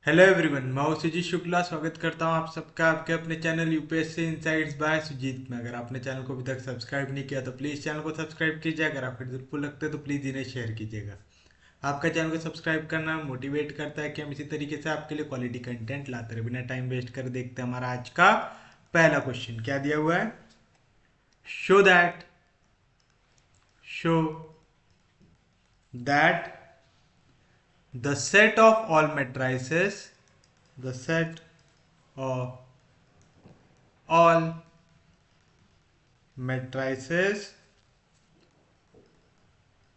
Hello everyone, मैं हूं सुजीत शुक्ला। स्वागत करता हूं आप सबका आपके अपने channel UPSC insights by Sujit में। अगर आपने चैनल को अभी तक सब्सक्राइब नहीं किया तो प्लीज़ चैनल को सब्सक्राइब कीजिए। अगर आपको हेल्पफुल लगता है तो प्लीज़ इन्हें शेयर कीजिएगा। आपका चैनल को सब्सक्राइब करना मोटिवेट करता है कि हम इसी तरीके से आपके लिए क्वालिटी कंटेंट लाते रहे। बिना टाइम वेस्ट कर देखते हैं हमारा आज का पहला क्वेश्चन क्या दिया हुआ है। Show that show that the set of all matrices the set of all matrices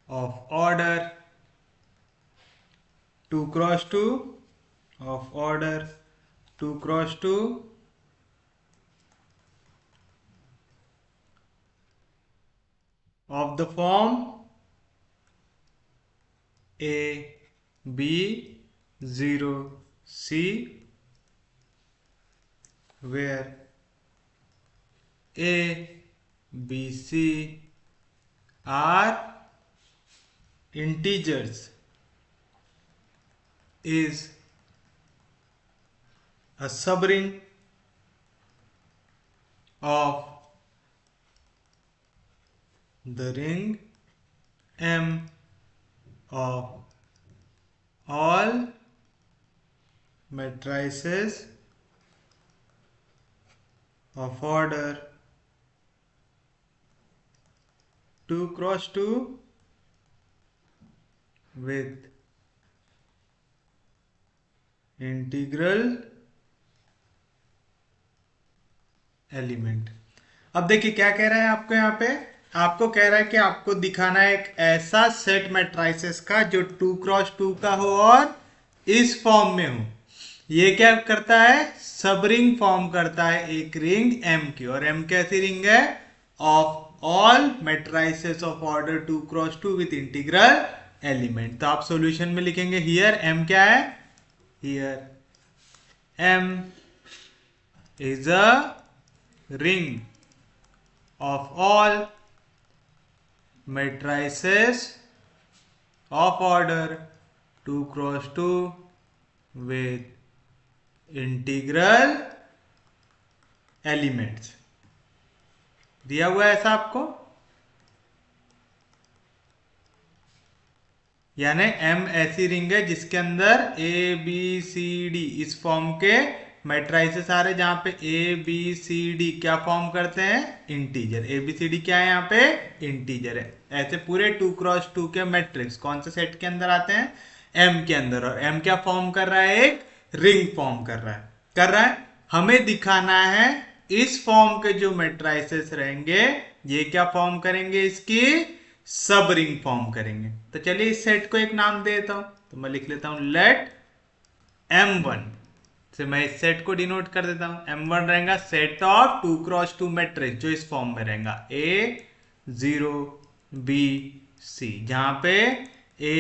of order 2 cross 2 of order 2 cross 2 of the form A B 0 C, where A B C are integers, is a subring of the ring M of all matrices of order 2 cross 2 with integral element. अब देखिए क्या कह रहा है आपको यहाँ पे। आपको कह रहा है कि आपको दिखाना है एक ऐसा सेट मैट्रिसेस का जो 2 क्रॉस 2 का हो और इस फॉर्म में हो। ये क्या करता है, सब रिंग फॉर्म करता है एक रिंग एम की। और एम कैसी रिंग है, of all matrices of order 2 cross 2 with integral element. तो आप सॉल्यूशन में लिखेंगे हियर एम क्या है, here M is a ring of all matrices of order 2 cross 2 with integral elements। दिया हुआ है ऐसा आपको, यानी एम ऐसी रिंग है जिसके अंदर ए बी सी डी इस फॉर्म के मैट्राइसेस आ रहे, जहां पे ए बी सी डी क्या फॉर्म करते हैं, integer. A B C D क्या है, यहाँ पे इंटीजर है। ऐसे पूरे 2 क्रॉस 2 के मैट्रिक्स कौन से सेट के अंदर आते हैं, एम के अंदर। और एम क्या फॉर्म कर रहा है, एक रिंग फॉर्म कर रहा है। हमें दिखाना है इस फॉर्म के जो मैट्राइसेस रहेंगे ये क्या फॉर्म करेंगे, इसकी सब रिंग फॉर्म करेंगे। तो चलिए इस सेट को एक नाम दे देता हूं। तो मैं लिख लेता हूं लेट M1 से मैं इस सेट को डिनोट कर देता हूं। M1 रहेगा सेट ऑफ 2 क्रॉस 2 मैट्रिक्स जो इस फॉर्म में रहेगा A0 B C, जहां पे A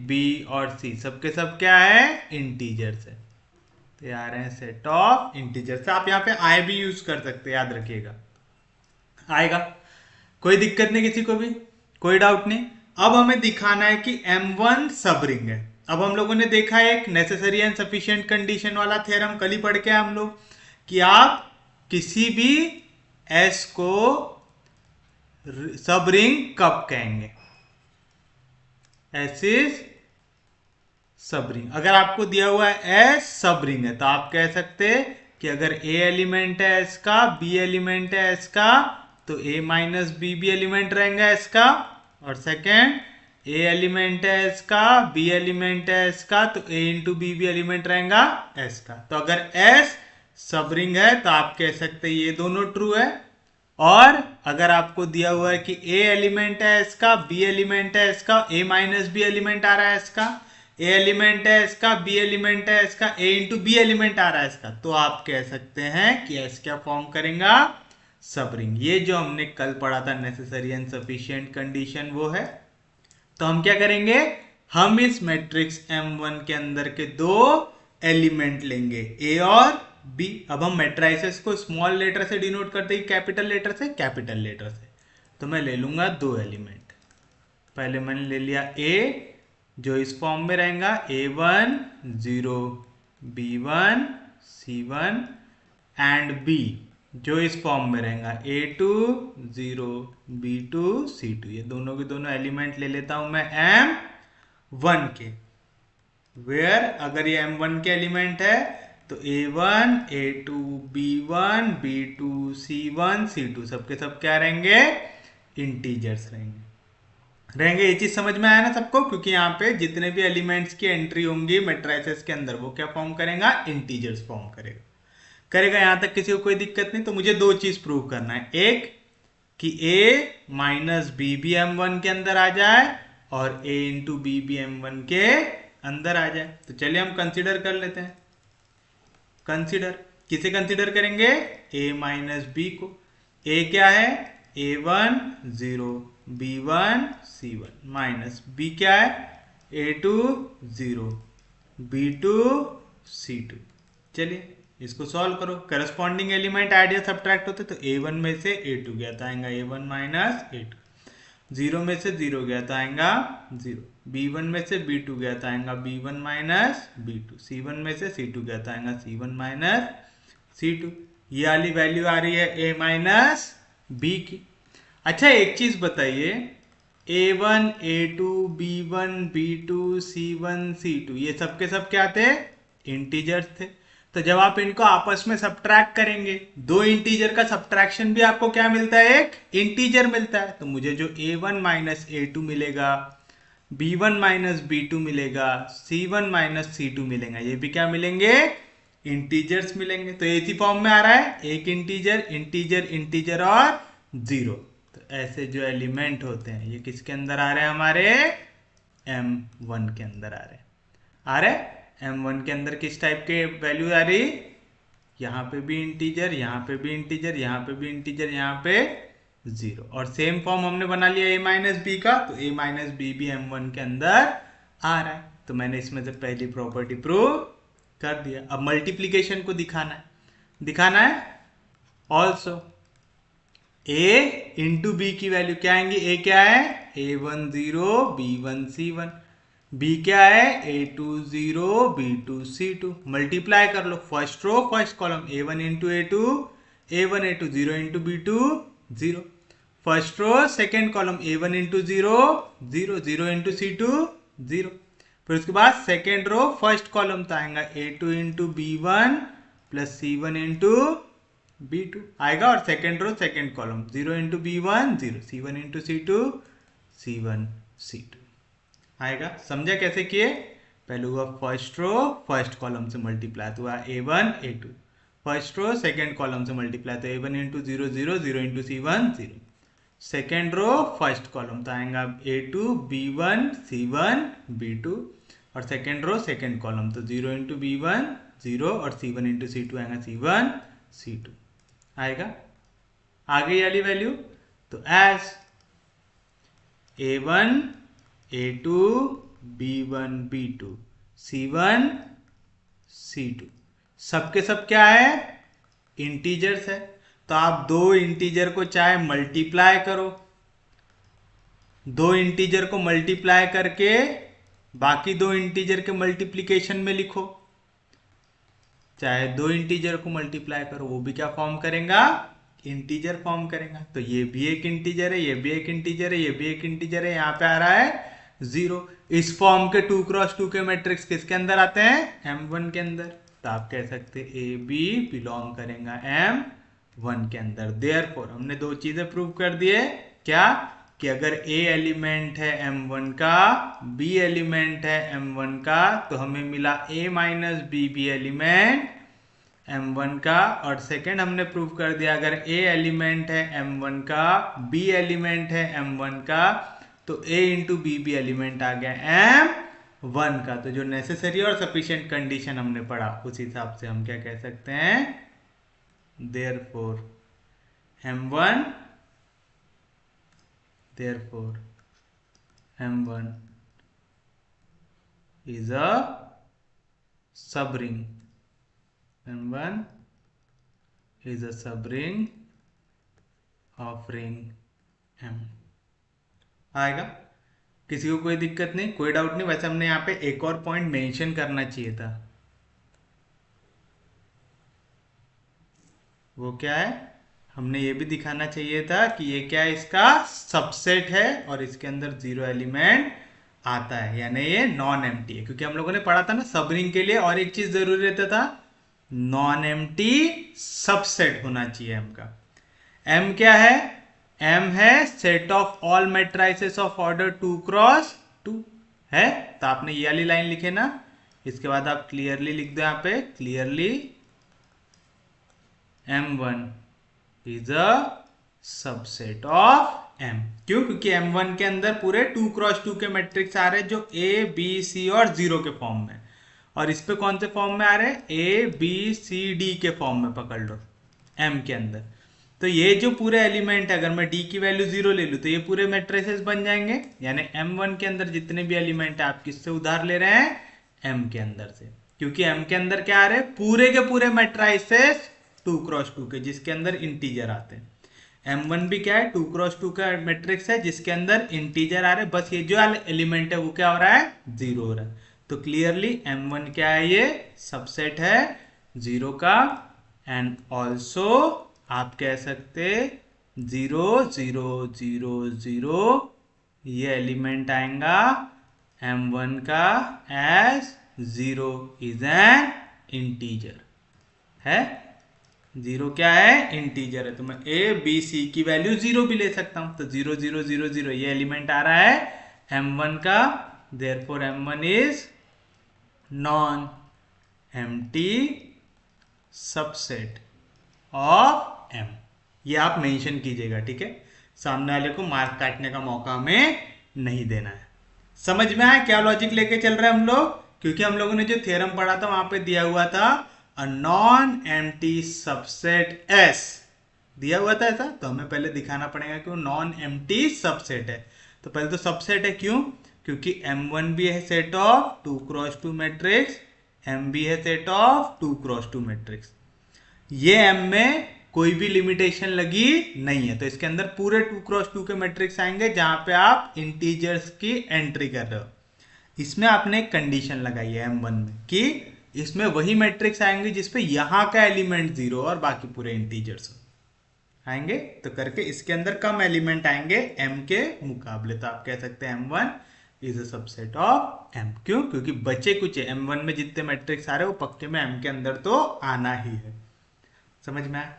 B और C सबके सब क्या है, इंटीजर से। तो आ रहे हैं सेट ऑफ इंटीजर से। आप यहाँ पे आई भी यूज कर सकते हैं, याद रखिएगा आएगा, कोई दिक्कत नहीं किसी को भी, कोई डाउट नहीं। अब हमें दिखाना है कि M1 सब रिंग है। अब हम लोगों ने देखा है एक नेसेसरी एंड सफिशिएंट कंडीशन वाला थ्योरम, कल ही पढ़ के हम लोग, कि आप किसी भी S को सब रिंग कब कहेंगे, S इज सब रिंग। अगर आपको दिया हुआ है S सब रिंग है तो आप कह सकते हैं कि अगर A एलिमेंट है S का, B एलिमेंट है S का, तो A माइनस बी भी एलिमेंट रहेगा S का। और सेकेंड A एलिमेंट है S का, B एलिमेंट है S का, तो A इंटू बी भी एलिमेंट रहेगा S का। तो अगर S सब रिंग है तो आप कह सकते हैं ये दोनों ट्रू है। और अगर आपको दिया हुआ है कि A एलिमेंट है S का, B एलिमेंट है S का, A माइनस बी एलिमेंट आ रहा है S का, A एलिमेंट है इसका, B एलिमेंट है इसका, A इंटू बी एलिमेंट आ रहा है इसका, तो आप कह सकते हैं कि S क्या फॉर्म करेगा, सब रिंग। ये जो हमने कल पढ़ा था नेसेसरी एंड सफिशिएंट कंडीशन वो है। तो हम क्या करेंगे, हम इस मैट्रिक्स M1 के अंदर के दो एलिमेंट लेंगे A और B। अब हम मैट्राइसेस को स्मॉल लेटर से डिनोट करते हैं, कैपिटल लेटर से, कैपिटल लेटर से। तो मैं ले लूंगा दो एलिमेंट। पहले मैंने ले लिया A जो इस फॉर्म में रहेगा A1 0 B1 C1 and B जो इस फॉर्म में रहेगा A2 0 B2 C2, ये दोनों के दोनों एलिमेंट ले लेता हूं मैं M1 के। वेयर अगर ये M1 के एलिमेंट है तो A1 A2 B1 B2 C1 C2 सबके सब क्या रहेंगे, इंटीजर्स रहेंगे। ये चीज समझ में आया ना सबको, क्योंकि यहाँ पे जितने भी एलिमेंट्स की एंट्री होंगी मैट्रिसेस के अंदर वो क्या फॉर्म करेगा, इंटीजर्स फॉर्म करेगा। यहां तक किसी को कोई दिक्कत नहीं। तो मुझे दो चीज प्रूव करना है, एक कि a माइनस बी भी M1 के अंदर आ जाए और a इंटू बी भी M1 के अंदर आ जाए। तो चलिए हम कंसीडर कर लेते हैं। किसे कंसीडर करेंगे, a माइनस बी को। a क्या है, A1 0 B1 C1 minus b क्या है, A2 0 B2 C2। चलिए इसको सॉल्व करो। करस्पॉन्डिंग एलिमेंट ऐड या सब्ट्रैक्ट होते तो A1 में से A2 गया तो आएगा A1 माइनस A2, 0 में से 0 गया तो आएगा 0, B1 में से B2 गया तो आएगा B1 माइनस B2, C1 में से C2 गया तो आएगा C1 माइनस C2। ये वाली वैल्यू आ रही है A माइनस B की। अच्छा एक चीज बताइए, A1 A2 B1 B2 C1 C2 ये सब के सब क्या थे, इंटीजर्स थे। तो जब आप इनको आपस में सब्ट्रैक्ट करेंगे, दो इंटीजर का सब्ट्रैक्शन भी आपको क्या मिलता है, एक इंटीजर मिलता है। तो मुझे जो A1 माइनस A2 मिलेगा, B1 माइनस B2 मिलेगा, C1 माइनस C2 मिलेगा, ये भी क्या मिलेंगे, इंटीजर्स मिलेंगे। तो इसी फॉर्म में आ रहा है, एक इंटीजर इंटीजर इंटीजर और जीरो। तो ऐसे जो एलिमेंट होते हैं ये किसके अंदर आ रहे हैं, हमारे M1 के अंदर आ रहे M1 के अंदर किस टाइप के वैल्यू आ रही, यहाँ पे भी इंटीजर, यहाँ पे भी इंटीजर, यहाँ पे भी इंटीजर, यहाँ पे जीरो। और सेम फॉर्म हमने बना लिया a माइनस बी का, तो a माइनस बी भी M1 के अंदर आ रहा है। तो मैंने इसमें से पहली प्रॉपर्टी प्रूव कर दिया। अब मल्टीप्लीकेशन को दिखाना है ऑल्सो। a इंटू बी की वैल्यू क्या आएंगी, a क्या है A1 0 B1 C1, b क्या है A2 0 B2 C2। मल्टीप्लाई कर लो, first row first column A1 into A2 A1 A2 0 into B2 0, first row second column A1 into 0 0 0 into C2 0। फिर उसके बाद सेकेंड रो फर्स्ट कॉलम तो आएगा A2 into B1 plus C1 into B2 आएगा, और second row second column 0 into B1 0 C1 into C2 C1 C2 आएगा। समझा कैसे किए, पहले हुआ फर्स्ट रो फर्स्ट कॉलम से मल्टीप्लाई तो हुआ A1 A2, first row second column से मल्टीप्लाई तो A1 into 0 0 0 into C1 0, second row first column तो आएगा A2 B1 C1 B2, और सेकेंड रो सेकेंड कॉलम तो 0 इंटू B1 0 और C1 इंटू C2 आएगा C1 C2 आएगा। आ गई वाली वैल्यू। तो as A1 A2 B1 B2 C1 C2 सबके सब क्या है, इंटीजर्स है। तो आप दो इंटीजर को चाहे मल्टीप्लाई करो, दो इंटीजर को मल्टीप्लाई करके बाकी दो इंटीजर के मल्टीप्लिकेशन में लिखो, चाहे दो इंटीजर को मल्टीप्लाई करो, वो भी क्या फॉर्म करेगा, इंटीजर फॉर्म करेगा। तो ये भी एक इंटीजर है, ये भी एक इंटीजर है, ये भी एक इंटीजर है, यहाँ पे आ रहा है 0। इस फॉर्म के 2x2 के मैट्रिक्स किसके अंदर आते हैं, M1 के अंदर। तो आप कह सकते हैं ए बी बिलोंग करेगा M1 के अंदर। देयरफॉर हमने दो चीजें प्रूव कर दिए, क्या कि अगर A एलिमेंट है M1 का, B एलिमेंट है M1 का, तो हमें मिला A माइनस बी भी एलिमेंट M1 का। और सेकेंड हमने प्रूव कर दिया अगर A एलिमेंट है M1 का, B एलिमेंट है M1 का, तो A इंटू बी भी एलिमेंट आ गया M1 का। तो जो नेसेसरी और सफिशिएंट कंडीशन हमने पढ़ा उस हिसाब से हम क्या कह सकते हैं, therefore M1 is a subring. M1 is a subring of ring M। आएगा, किसी को कोई दिक्कत नहीं, कोई डाउट नहीं। वैसे हमने यहाँ पे एक और पॉइंट मेंशन करना चाहिए था, वो क्या है, हमने ये भी दिखाना चाहिए था कि ये क्या है, इसका सबसेट है और इसके अंदर 0 एलिमेंट आता है, यानी ये नॉन एम्प्टी है। क्योंकि हम लोगों ने पढ़ा था ना सब रिंग के लिए और एक चीज जरूरी रहता था, नॉन एम्प्टी सबसेट होना चाहिए एम का। एम क्या है, एम है set of all matrices of order 2 cross 2 है। तो आपने ये वाली लाइन लिखे ना, इसके बाद आप क्लियरली लिख दो यहाँ पे, clearly M1 is a subset of M। क्यों, क्योंकि M1 के अंदर पूरे 2 क्रॉस 2 के मैट्रिक्स आ रहे हैं जो A B C और 0 के फॉर्म में, और इस पे कौन से फॉर्म में आ रहे हैं, A B C D के फॉर्म में पकड़ लो M के अंदर। तो ये जो पूरे एलिमेंट है, अगर मैं D की वैल्यू 0 ले लूं तो ये पूरे मैट्रिसेस बन जाएंगे, यानी M1 के अंदर जितने भी एलिमेंट है आप किससे उधार ले रहे हैं, M के अंदर से। क्योंकि M के अंदर क्या आ रहे हैं, पूरे के पूरे मैट्रिसेस 2 क्रॉस 2 के जिसके अंदर इंटीजर आते हैं। M1 भी क्या है, 2 क्रॉस 2 का मैट्रिक्स है जिसके अंदर इंटीजर आ रहे हैं, बस ये जो एलिमेंट है वो क्या हो रहा है, 0 हो रहा है। तो क्लियरली M1 क्या है, ये सबसेट है 0 का। एंड ऑल्सो आप कह सकते 0 0 0 0 ये एलिमेंट आएगा M1 का एज 0 इज एन इंटीजर है। 0 क्या है, इंटीजर है, तो मैं A B C की वैल्यू 0 भी ले सकता हूं। तो 0 0 0 0 ये एलिमेंट आ रहा है M1 का, therefore M1 is non empty subset of M। ये आप मेंशन कीजिएगा, ठीक है, सामने वाले को मार्क काटने का मौका हमें नहीं देना है। समझ में आया क्या लॉजिक लेके चल रहे हैं हम लोग, क्योंकि हम लोगों ने जो थ्योरम पढ़ा था वहां पे दिया हुआ था अ नॉन एम्प्टी सबसेट S दिया हुआ था ऐसा, तो हमें पहले दिखाना पड़ेगा कि वो नॉन एम्प्टी सबसेट है। तो पहले तो सबसेट है, क्यों, क्योंकि M1 भी है set of 2 cross 2 matrix, M भी है सेट ऑफ 2 क्रॉस 2 मैट्रिक्स। ये M में कोई भी लिमिटेशन लगी नहीं है, तो इसके अंदर पूरे 2 क्रॉस 2 के मैट्रिक्स आएंगे जहां पे आप इंटीजर्स की एंट्री कर रहे हो। इसमें आपने एक कंडीशन लगाई है M1 में कि इसमें वही मैट्रिक्स आएंगे जिसपे यहां का एलिमेंट 0 और बाकी पूरे इंटीजर्स आएंगे, तो करके इसके अंदर कम एलिमेंट आएंगे M के मुकाबले। तो आप कह सकते हैं M1 is a subset of M। क्यों, क्योंकि बचे कुछ M1 में जितने मैट्रिक्स आ रहे हैं वो पक्के में M के अंदर तो आना ही है। समझ में आया,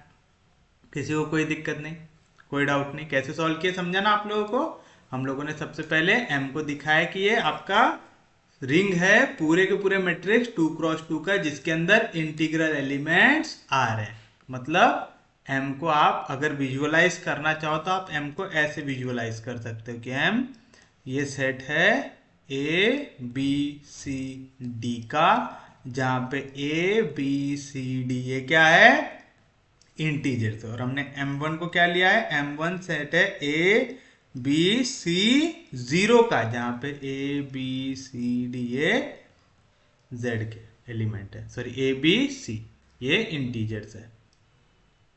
किसी को कोई दिक्कत नहीं, कोई डाउट नहीं, कैसे सॉल्व किया समझा ना आप लोगों को। हम लोगों ने सबसे पहले M को दिखाया कि ये आपका रिंग है पूरे के पूरे मैट्रिक्स 2 क्रॉस 2 का जिसके अंदर इंटीग्रल एलिमेंट्स आ रहे हैं। मतलब M को आप अगर विजुअलाइज करना चाहो तो आप M को ऐसे विजुअलाइज कर सकते हो कि M ये सेट है A B C D का, जहां पे A B C D ये क्या है, इंटीजर से। और हमने M1 को क्या लिया है, M1 सेट है A B C 0 का, जहां पे A B C D ये Z के एलिमेंट है, सॉरी A B C ये इंटीजर्स है,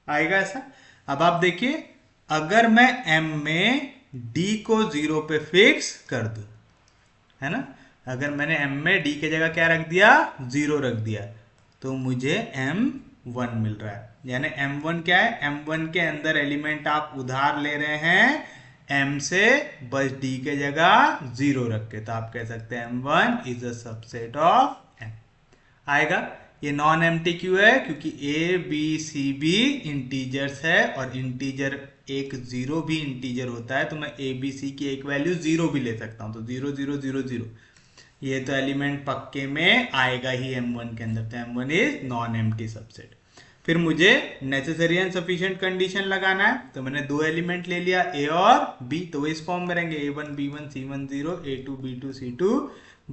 आएगा ऐसा। अब आप देखिए, अगर मैं M में D को 0 पे फिक्स कर दूं, है ना, अगर मैंने M में D के जगह क्या रख दिया, 0 रख दिया, तो मुझे M1 मिल रहा है। यानी M1 क्या है, M1 के अंदर एलिमेंट आप उधार ले रहे हैं M से, बस D के जगह 0 रख के, तो आप कह सकते हैं M1 is a subset of M। आएगा। ये नॉन एम्प्टी क्यों है, क्योंकि A B C भी इंटीजर्स है, और इंटीजर एक 0 भी इंटीजर होता है, तो मैं A B C की एक वैल्यू 0 भी ले सकता हूं, तो 0 0 0 0 ये तो एलिमेंट पक्के में आएगा ही M1 के अंदर, तो M1 is non empty subset. फिर मुझे नेसेसरी एंड सफिशिएंट कंडीशन लगाना है, तो मैंने 2 एलिमेंट ले लिया A और B, तो वो इस फॉर्म में रहेंगे A1 B1 C1 0 A2 B2 C2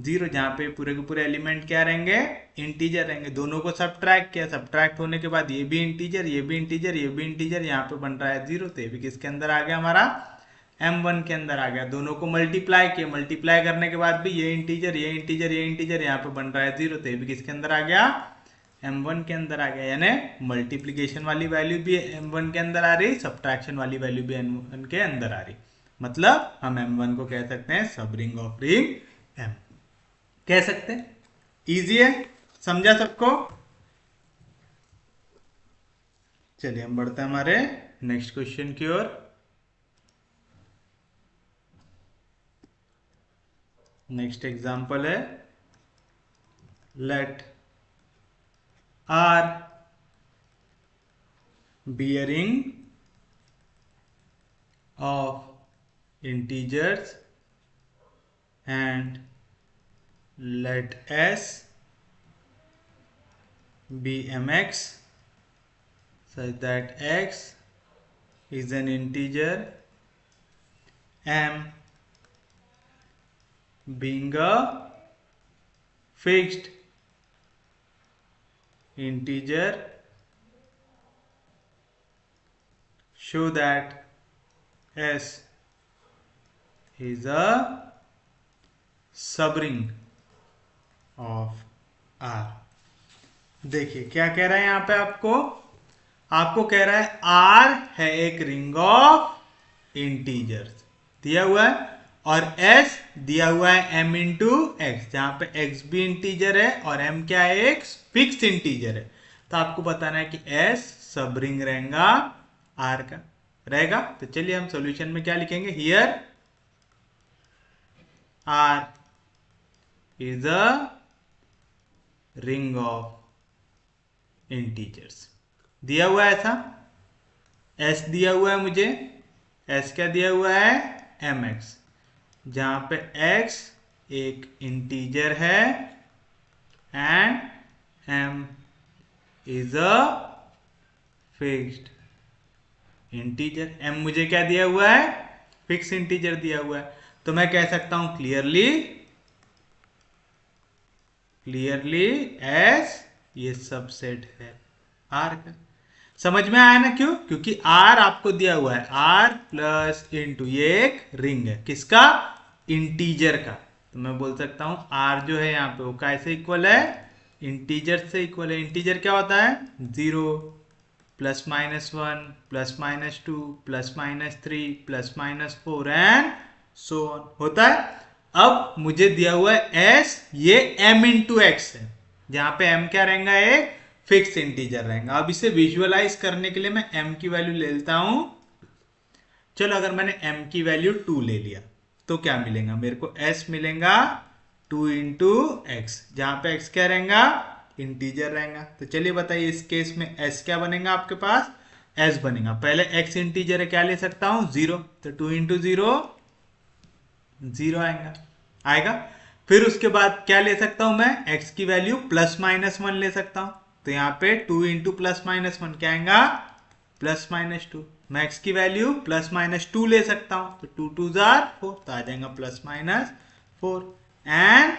0, जहां पे पूरे के पूरे एलिमेंट क्या रहेंगे, इंटीजर रहेंगे। दोनों को सब्ट्रैक्ट किया, सब्ट्रैक्ट होने के बाद ये भी इंटीजर ये भी इंटीजर ये भी इंटीजर, यहाँ पे बन रहा है 0, तो ये भी किसके अंदर आ गया, हमारा M1 के अंदर आ गया। दोनों को मल्टीप्लाई किया, मल्टीप्लाई करने के बाद भी ये इंटीजर ये इंटीजर ये इंटीजर, यहाँ पे बन रहा है 0, तो ये भी किसके अंदर आ गया, M1 के अंदर आ गया। यानी मल्टीप्लीकेशन वाली वैल्यू भी M1 के अंदर आ रही, सब्ट्रैक्शन वाली वैल्यू भी M1 के अंदर आ रही, मतलब हम M1 को कह सकते हैं सब रिंग ऑफ रिंग M, कह सकते हैं। इजी है, समझा सबको। चलिए हम बढ़ते हैं हमारे नेक्स्ट क्वेश्चन की ओर। नेक्स्ट एग्जांपल है, let are be a ring of integers and let s be mx such that x is an integer, m being a fixed integer, show that s is a subring of R। देखिए क्या कह रहा है यहां पे आपको कह रहा है R है एक रिंग ऑफ इंटीजर्स दिया हुआ है, और S दिया हुआ है m इंटू एक्स, जहां पे x भी इंटीजर है और m क्या है, एक फिक्स इंटीजर है। तो आपको बताना है कि S सब रिंग रहेगा R का रहेगा। तो चलिए हम सॉल्यूशन में क्या लिखेंगे, here R is a ring of integers. दिया हुआ है ऐसा, S दिया हुआ है मुझे, S क्या दिया हुआ है, mx, जहां पे x एक इंटीजर है and m is a fixed integer. m मुझे क्या दिया हुआ है, फिक्स इंटीजर दिया हुआ है। तो मैं कह सकता हूं क्लियरली एस ये सबसेट है R का। समझ में आया ना, क्यों, क्योंकि R आपको दिया हुआ है R प्लस इंटू, ये एक रिंग है किसका, इंटीजर का। तो मैं बोल सकता हूं R जो है यहाँ पे वो कैसे इक्वल है, इंटीजर से इक्वल है। इंटीजर क्या होता है, 0 plus minus 1 plus minus 2 plus minus 3 plus minus 4 and so on होता है। अब मुझे दिया हुआ है S, ये m इंटू एक्स है, जहां पे m क्या रहेगा, एक फिक्स इंटीजर रहेगा। अब इसे विजुअलाइज करने के लिए मैं m की वैल्यू ले लेता हूं। चलो अगर मैंने m की वैल्यू 2 ले लिया तो क्या मिलेगा मेरे को, s मिलेगा 2 इंटू एक्स, जहां पे x क्या रहेगा, इंटीजर रहेगा। तो चलिए बताइए इस केस में s क्या बनेगा आपके पास, s बनेगा, पहले x इंटीजर है क्या ले सकता हूं, 0, तो 2 इंटू 0 0 आएगा। फिर उसके बाद क्या ले सकता हूं मैं, x की वैल्यू प्लस माइनस 1 ले सकता हूं। तो यहाँ पे 2 इंटू प्लस माइनस 1 क्या आएगा, प्लस माइनस 2। मैं x की वैल्यू प्लस माइनस 2 ले सकता हूं, तो 2 2 जार 4, तो आ जाएगा plus minus 4 and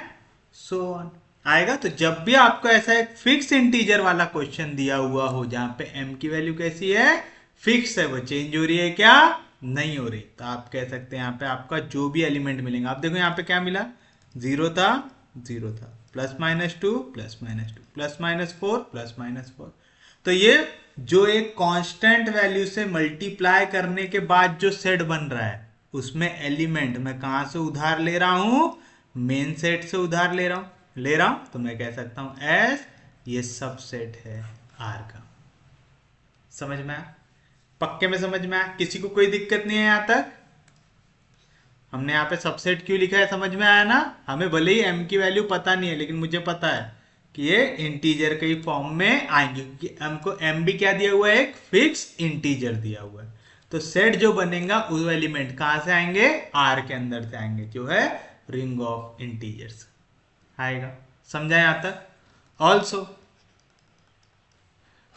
so on आएगा। तो जब भी आपको ऐसा एक फिक्स इंटीजर वाला क्वेश्चन दिया हुआ हो जहां पे m की वैल्यू कैसी है, फिक्स है, वो चेंज हो रही है क्या, नहीं हो रही, तो आप कह सकते हैं यहाँ पे आपका जो भी एलिमेंट मिलेगा, आप देखो यहाँ पे क्या मिला, 0 था, 0 था, plus minus 2 plus minus 2 plus minus 4 plus minus 4। तो ये जो एक कांस्टेंट वैल्यू से मल्टीप्लाई करने के बाद जो सेट बन रहा है, उसमें एलिमेंट मैं कहां से उधार ले रहा हूं, मेन सेट से उधार ले रहा हूं। तो मैं कह सकता हूं एस ये सबसेट है आर का। समझ में आया, पक्के में समझ में आया, किसी को कोई दिक्कत नहीं है यहां तक। हमने यहाँ पे सबसेट क्यों लिखा है, समझ में आया ना। हमें भले ही m की वैल्यू पता नहीं है, लेकिन मुझे पता है कि ये इंटीजर के फॉर्म में आएंगे, क्योंकि हमको m भी क्या दिया हुआ है, एक फिक्स इंटीजर दिया हुआ है। तो सेट जो बनेगा वो एलिमेंट कहां से आएंगे, R के अंदर से आएंगे, जो है रिंग ऑफ इंटीजर्स आएगा। समझा यहां तक। ऑल्सो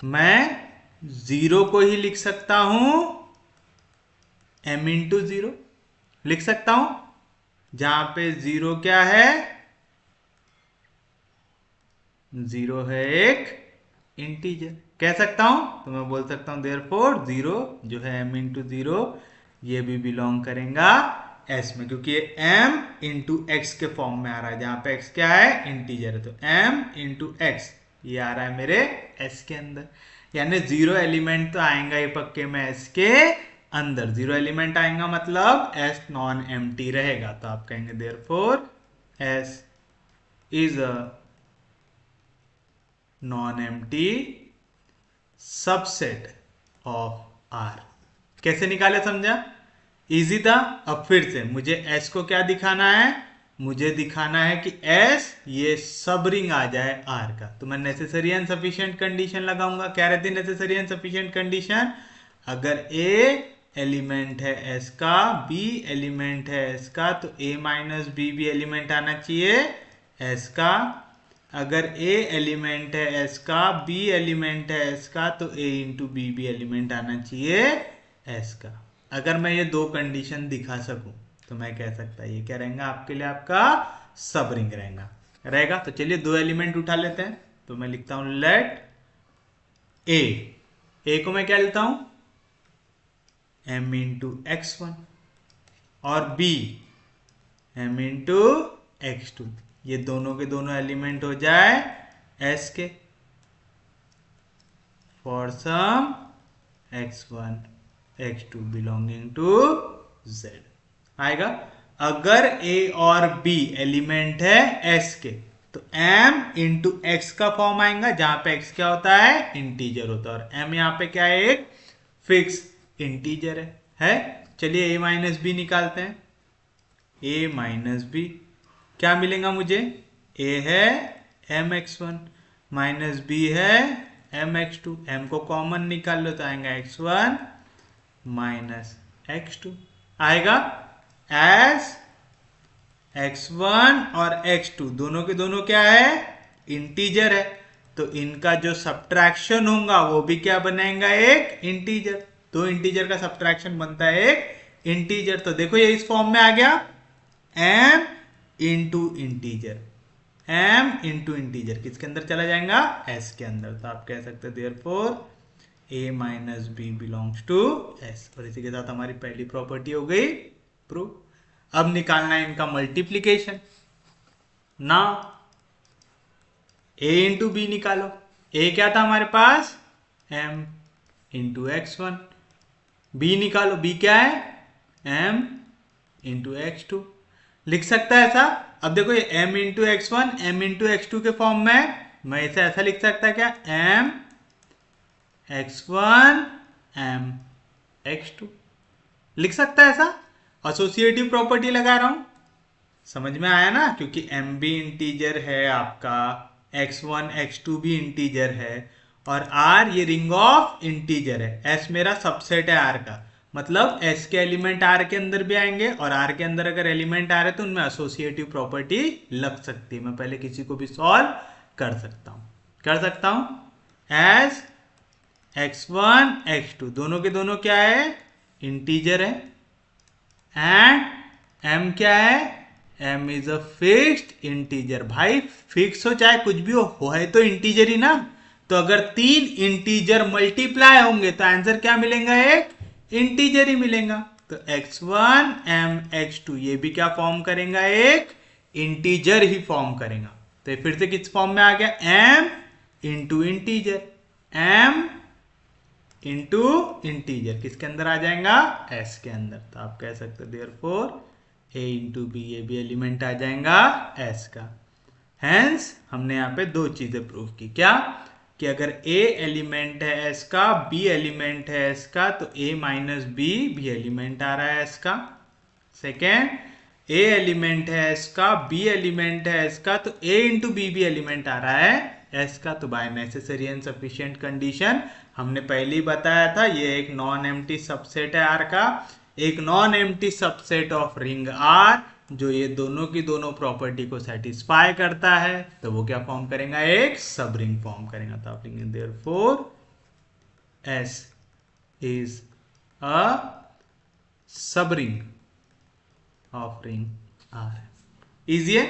मैं 0 को ही लिख सकता हूं m इंटू 0 लिख सकता हूं, जहां पे 0 क्या है, 0 है एक इंटीजर, कह सकता हूं। तो मैं बोल सकता हूं देयरफॉर 0 जो है m इंटू 0 ये भी बिलोंग करेगा s में, क्योंकि ये m इंटू एक्स के फॉर्म में आ रहा है, जहां पे x क्या है, इंटीजर है। तो m इंटू एक्स ये आ रहा है मेरे s के अंदर, यानी 0 एलिमेंट तो आएगा ये पक्के में s के अंदर। 0 एलिमेंट आएगा मतलब S नॉन एम्प्टी रहेगा। तो आप कहेंगे therefore S is a non empty subset of R. कैसे निकाले समझा? इजी था। अब फिर से मुझे एस को क्या दिखाना है? मुझे दिखाना है कि एस ये सब रिंग आ जाए आर का। तो मैं नेसेसरी एंड सफिशिएंट कंडीशन लगाऊंगा। क्या रहती है नेसेसरी एंड सफिशिएंट कंडीशन? अगर ए एलिमेंट है एस का, बी एलिमेंट है एस का, तो ए माइनस बी भी एलिमेंट आना चाहिए एस का। अगर ए एलिमेंट है एस का, बी एलिमेंट है एस का, तो ए इंटू बी भी एलिमेंट आना चाहिए एस का। अगर मैं ये दो कंडीशन दिखा सकूं तो मैं कह सकता ये क्या रहेगा आपके लिए? आपका सब रिंग रहेगा। तो चलिए दो एलिमेंट उठा लेते हैं। तो मैं लिखता हूं लेट ए को मैं क्या लेता हूं? एम इंटू एक्स वन, और B M into x two. ये दोनों के दोनों एलिमेंट हो जाए एस के for some x1 x2 belonging to z आएगा। अगर a और b एलिमेंट है s के तो m इंटू एक्स का फॉर्म आएगा, जहां पे x क्या होता है? इंटीजर होता है, और m यहां पे क्या है? एक फिक्स इंटीजर है। चलिए a माइनस बी निकालते हैं। a माइनस बी क्या मिलेगा मुझे? a है m x one minus b है एम एक्स टू। एम को कॉमन निकाल लो तो आएगा x one minus x two आएगा। एस एक्स वन और एक्स टू दोनों के दोनों क्या है? इंटीजर है। तो इनका जो सब्ट्रैक्शन होगा वो भी क्या बनेगा? एक इंटीजर। दो इंटीजर का सब्ट्रैक्शन बनता है एक इंटीजर। तो देखो ये इस फॉर्म में आ गया m into integer. m into integer किसके अंदर चला जाएगा? s के अंदर। तो आप कह सकते हैं therefore a minus b belongs to s। और इसी के साथ हमारी पहली प्रॉपर्टी हो गई प्रूव। अब निकालना है इनका मल्टीप्लीकेशन ना। a इंटू बी निकालो। a क्या था हमारे पास? m into x one. b निकालो। b क्या है? m into x two. लिख सकता है ऐसा? अब देखो ये m into x one m into x two के फॉर्म में मैं इसे ऐसा लिख सकता है क्या? m x one m x two लिख सकता है ऐसा। एसोसिएटिव प्रॉपर्टी लगा रहा हूं। समझ में आया ना? क्योंकि m भी इंटीजर है आपका, x1 x2 भी इंटीजर है, और r ये रिंग ऑफ इंटीजर है। s मेरा सबसेट है r का, मतलब s के एलिमेंट r के अंदर भी आएंगे, और r के अंदर अगर एलिमेंट आ रहे तो उनमें एसोसिएटिव प्रॉपर्टी लग सकती है। मैं पहले किसी को भी सॉल्व कर सकता हूं एस x1 x2 दोनों के दोनों क्या है? इंटीजर है। एंड m क्या है? m is a fixed integer. भाई फिक्स हो चाहे कुछ भी हो है तो इंटीजर ही ना। तो अगर तीन इंटीजर मल्टीप्लाई होंगे तो आंसर क्या मिलेगा? एक इंटीजर ही मिलेगा। तो x1 m x2 ये भी क्या फॉर्म करेगा? एक इंटीजर ही फॉर्म करेगा। तो ये फिर से किस फॉर्म में आ गया? m into integer. m into integer किसके अंदर आ जाएगा? s के अंदर। तो आप कह सकते हो देयरफॉर a इंटू बी ये भी एलिमेंट आ जाएगा s का। हेंस हमने यहाँ पे दो चीजें प्रूव की। क्या? कि अगर a एलिमेंट है s का, b एलिमेंट है s का, तो a माइनस b भी एलिमेंट आ रहा है s का। सेकेंड, a एलिमेंट है s का, b एलिमेंट है s का, तो a इंटू बी भी एलिमेंट आ रहा है s का। तो by necessary and sufficient condition हमने पहले ही बताया था, ये एक नॉन एम्प्टी सबसेट है R का, एक non empty subset of ring R जो ये दोनों की दोनों प्रॉपर्टी को सेटिस्फाई करता है। तो वो क्या फॉर्म करेगा? एक सब रिंग फॉर्म करेगा। तो आप लिखेंगे देयरफॉर S इज अ सब ring of ring R। Easy है?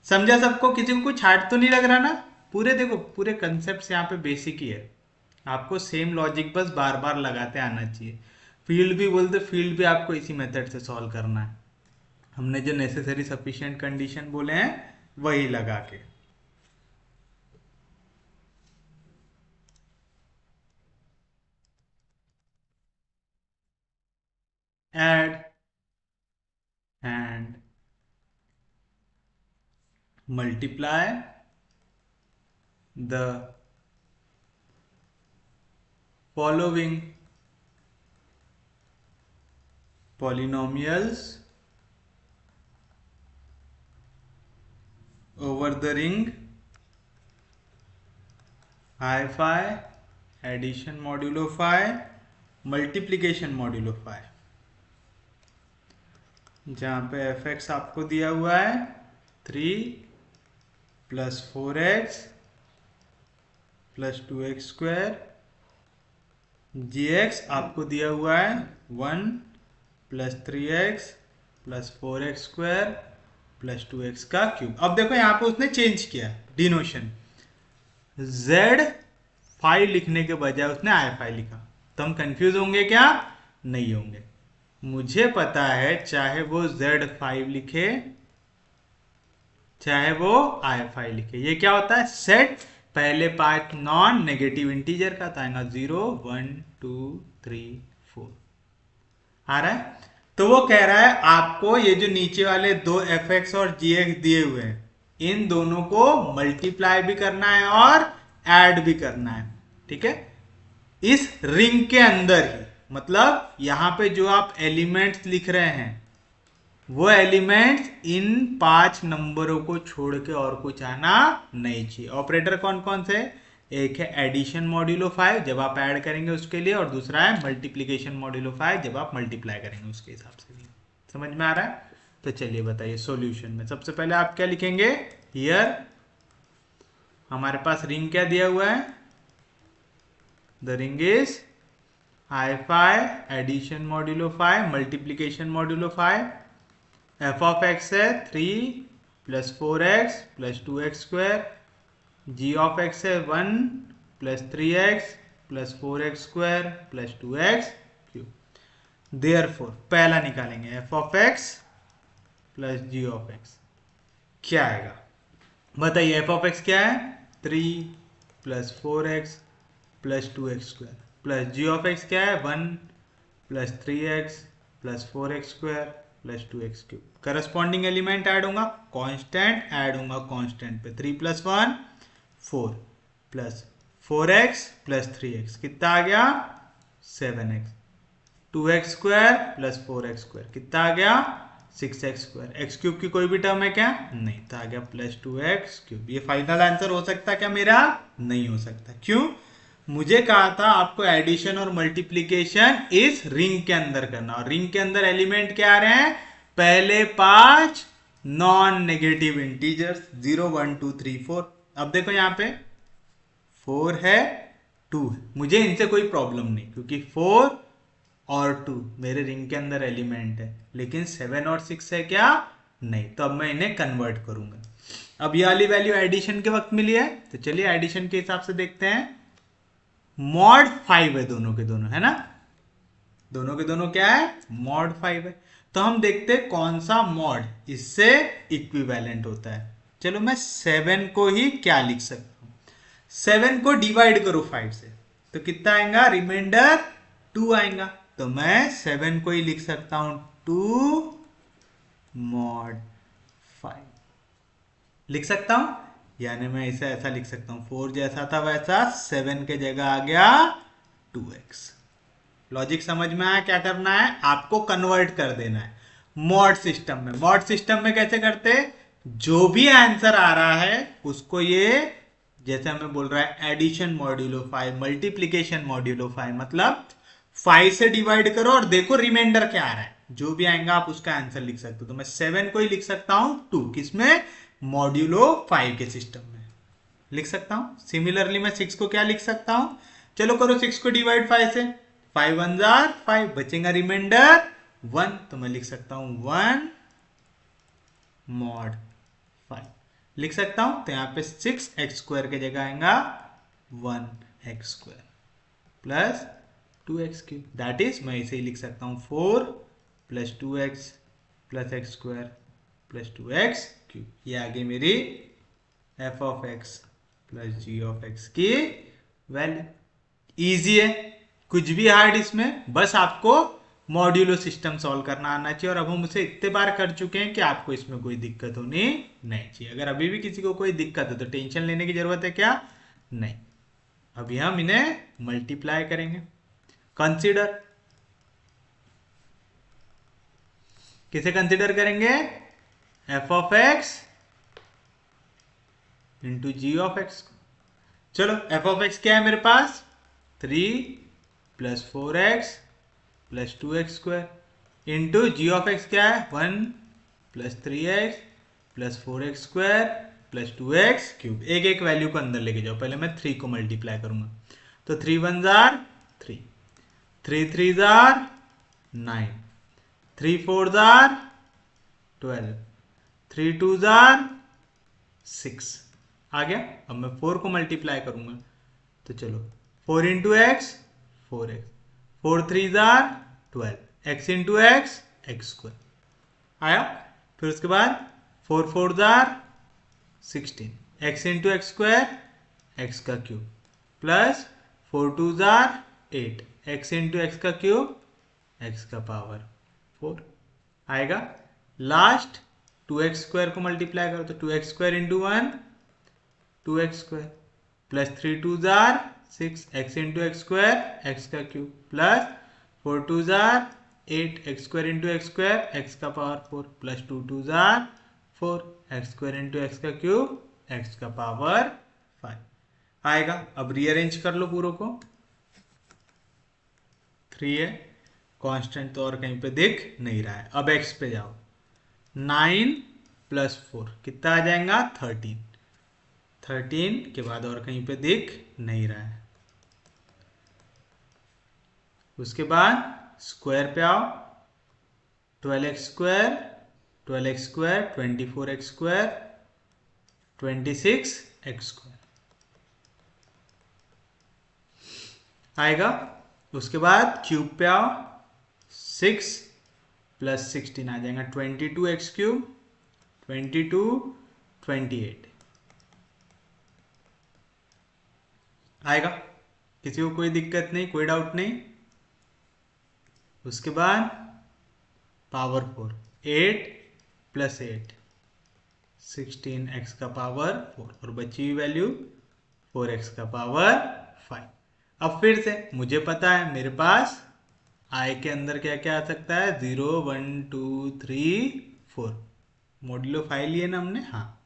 समझा सबको? किसी को कुछ हार्ड तो नहीं लग रहा ना? पूरे देखो पूरे कंसेप्ट यहाँ पे बेसिक ही है। आपको सेम लॉजिक बस बार बार लगाते आना चाहिए। फील्ड भी बोलते, फील्ड भी आपको इसी मेथड से सॉल्व करना है। हमने जो नेसेसरी सफिशिएंट कंडीशन बोले हैं वही लगा के। Add and multiply the following polynomials over the ring i phi, addition modulo phi, multiplication modulo phi, जहां पे fx आपको दिया हुआ है 3 plus 4x plus 2x square, gx आपको दिया हुआ है 1 plus 3x plus 4x square plus 2x का क्यूब। अब देखो यहाँ पे उसने चेंज किया डिनोशन, z फाइव लिखने के बजाय उसने आई फाइव लिखा। तो हम कंफ्यूज होंगे क्या? नहीं होंगे। मुझे पता है चाहे वो z5 लिखे चाहे वो i5 लिखे, ये क्या होता है? सेट पहले पार्ट नॉन नेगेटिव इंटीजर का तो आएगा 0 1 2 3 4 आ रहा है। तो वो कह रहा है आपको ये जो नीचे वाले दो fx और gx दिए हुए हैं इन दोनों को मल्टीप्लाई भी करना है और ऐड भी करना है, ठीक है, इस रिंग के अंदर ही। मतलब यहां पे जो आप एलिमेंट्स लिख रहे हैं वो एलिमेंट्स इन 5 नंबरों को छोड़ के और कुछ आना नहीं चाहिए। ऑपरेटर कौन कौन से? एक है एडिशन मॉड्यूलो 5 जब आप ऐड करेंगे उसके लिए, और दूसरा है मल्टीप्लीकेशन मॉड्यूलो 5 जब आप मल्टीप्लाई करेंगे उसके हिसाब से। समझ में आ रहा है? तो चलिए बताइए सॉल्यूशन में सबसे पहले आप क्या लिखेंगे? हियर हमारे पास रिंग क्या दिया हुआ है? The ring is I five, addition modulo 5, multiplication modulo 5, f of x है 3 plus 4x plus 2x square, g of x है 1 plus 3x plus 4x square plus 2x cube. Therefore पहला निकालेंगे f of x plus g of x, क्या आएगा बताइए? F of x क्या है? 3 plus 4x plus 2x square plus g of x क्या है? 1 plus 3x plus 4x square plus 2x cube. Corresponding element add होगा, कांस्टेंट ऐड होगा constant पे। 3 plus 1 4 plus 4x plus 3x कितना आ गया? 7x, 2x square plus 4x square कितना आ गया? 6x square. X cube की कोई भी टर्म है क्या? नहीं, तो आ गया प्लस 2x क्यूब। ये फाइनल आंसर हो सकता है क्या मेरा? नहीं हो सकता। क्यों? मुझे कहा था आपको एडिशन और मल्टीप्लीकेशन इस रिंग के अंदर करना, और रिंग के अंदर एलिमेंट क्या आ रहे हैं? पहले 5 नॉन नेगेटिव इंटीजर्स 0 1 2 3 4। अब देखो यहाँ पे 4 है 2 है, मुझे इनसे कोई प्रॉब्लम नहीं क्योंकि 4 और 2 मेरे रिंग के अंदर एलिमेंट है, लेकिन 7 और 6 है क्या? नहीं। तो अब मैं इन्हें कन्वर्ट करूंगा। अब ये वाली वैल्यू एडिशन के वक्त मिली है, तो चलिए एडिशन के हिसाब से देखते हैं। मॉड 5 है दोनों के दोनों, है ना? दोनों के दोनों क्या है? मॉड 5 है। तो हम देखते हैं कौन सा मॉड इससे इक्विवेलेंट होता है। चलो मैं 7 को ही क्या लिख सकता हूं? 7 को डिवाइड करो 5 से तो कितना आएगा? रिमाइंडर 2 आएगा। तो मैं 7 को ही लिख सकता हूं 2 मॉड 5 लिख सकता हूं, यानी मैं इसे ऐसा लिख सकता हूं 4 जैसा था वैसा 7 के जगह आ गया 2x। लॉजिक समझ में आया? क्या करना है आपको? कन्वर्ट कर देना है मॉड सिस्टम में। मॉड सिस्टम में कैसे करते? जो भी आंसर आ रहा है उसको ये, जैसे हमें बोल रहा है एडिशन मॉड्यूलो 5, मल्टीप्लीकेशन मॉड्यूलो 5, मतलब 5 से डिवाइड करो और देखो रिमाइंडर क्या आ रहा है, जो भी आएगा आप उसका आंसर लिख सकते हो। तो मैं 7 को ही लिख सकता हूं 2, किसमें? मॉड्यूलो 5 के सिस्टम में लिख सकता हूं। सिमिलरली मैं 6 को क्या लिख सकता हूं? चलो करो 6 को डिवाइड 5 से, 5 1 जार 5, बचेगा रिमाइंडर 1, तो मैं लिख सकता हूं 1 मॉड 5 लिख सकता हूं। तो यहां पे 6x स्क्वायर के जगह आएगा 1x square plus 2x cube. That is मैं इसे ही लिख सकता हूं 4 plus 2x plus x square plus 2x cube. ये आ गई मेरी f of x plus g of x की वैल्यू। इजी है, कुछ भी हार्ड इसमें, बस आपको मॉड्यूलो सिस्टम सॉल्व करना आना चाहिए। और अब हम उसे इतने बार कर चुके हैं कि आपको इसमें कोई दिक्कत होनी नहीं चाहिए। अगर अभी भी किसी को कोई दिक्कत है तो टेंशन लेने की जरूरत है क्या? नहीं। अभी हम इन्हें मल्टीप्लाई करेंगे। कंसीडर, किसे कंसीडर करेंगे? F of x into g of x. चलो एफ ऑफ एक्स क्या है मेरे पास? 3 + 4x + 2x² into g of x क्या है? 1 + 3x + 4x² + 2x³। एक एक वैल्यू को अंदर लेके जाओ। पहले मैं 3 को मल्टीप्लाई करूंगा तो 3 × 1 = 3, 3 × 3 = 9, 3 × 4 = 12, 3 × 2 = 6 आ गया। अब मैं 4 को मल्टीप्लाई करूंगा तो चलो 4 × x 4x, 4 × 3 = 12, x × x x² आया। फिर उसके बाद 4 × 4 = 16, x × x² x³ plus 4 × 2 = 8, x × x³ x⁴ आएगा। लास्ट 2x² को मल्टीप्लाई करो तो 2x² × 1 2x² plus 3 × 2 = 6, x × x² x³ plus 4 × 2 = 8, x² × x² x⁴ plus 2 × 2 = 4, x² × x³ x⁵ आएगा। अब रीअरेंज कर लो पूरों को। 3 है, कांस्टेंट तो और कहीं पे दिख नहीं रहा है। अब x पे जाओ, 9 + 4 कितना आ जाएगा? 13, 13 के बाद और कहीं पे दिख नहीं रहा है। उसके बाद स्क्वायर पे आओ, 12x² 12x² 24x² 26x² आएगा। उसके बाद क्यूब पे आओ, 6 + 16 आ जाएगा 22x³ 22 28 आएगा। किसी को कोई दिक्कत नहीं, कोई डाउट नहीं। उसके बाद पावर 4, 8 + 8 16x⁴ और बची हुई वैल्यू 4x⁵। अब फिर से मुझे पता है मेरे पास आई के अंदर क्या क्या आ सकता है? 0 1 2 3 4 मॉड्यूलो 5 लिए ना हमने, हाँ।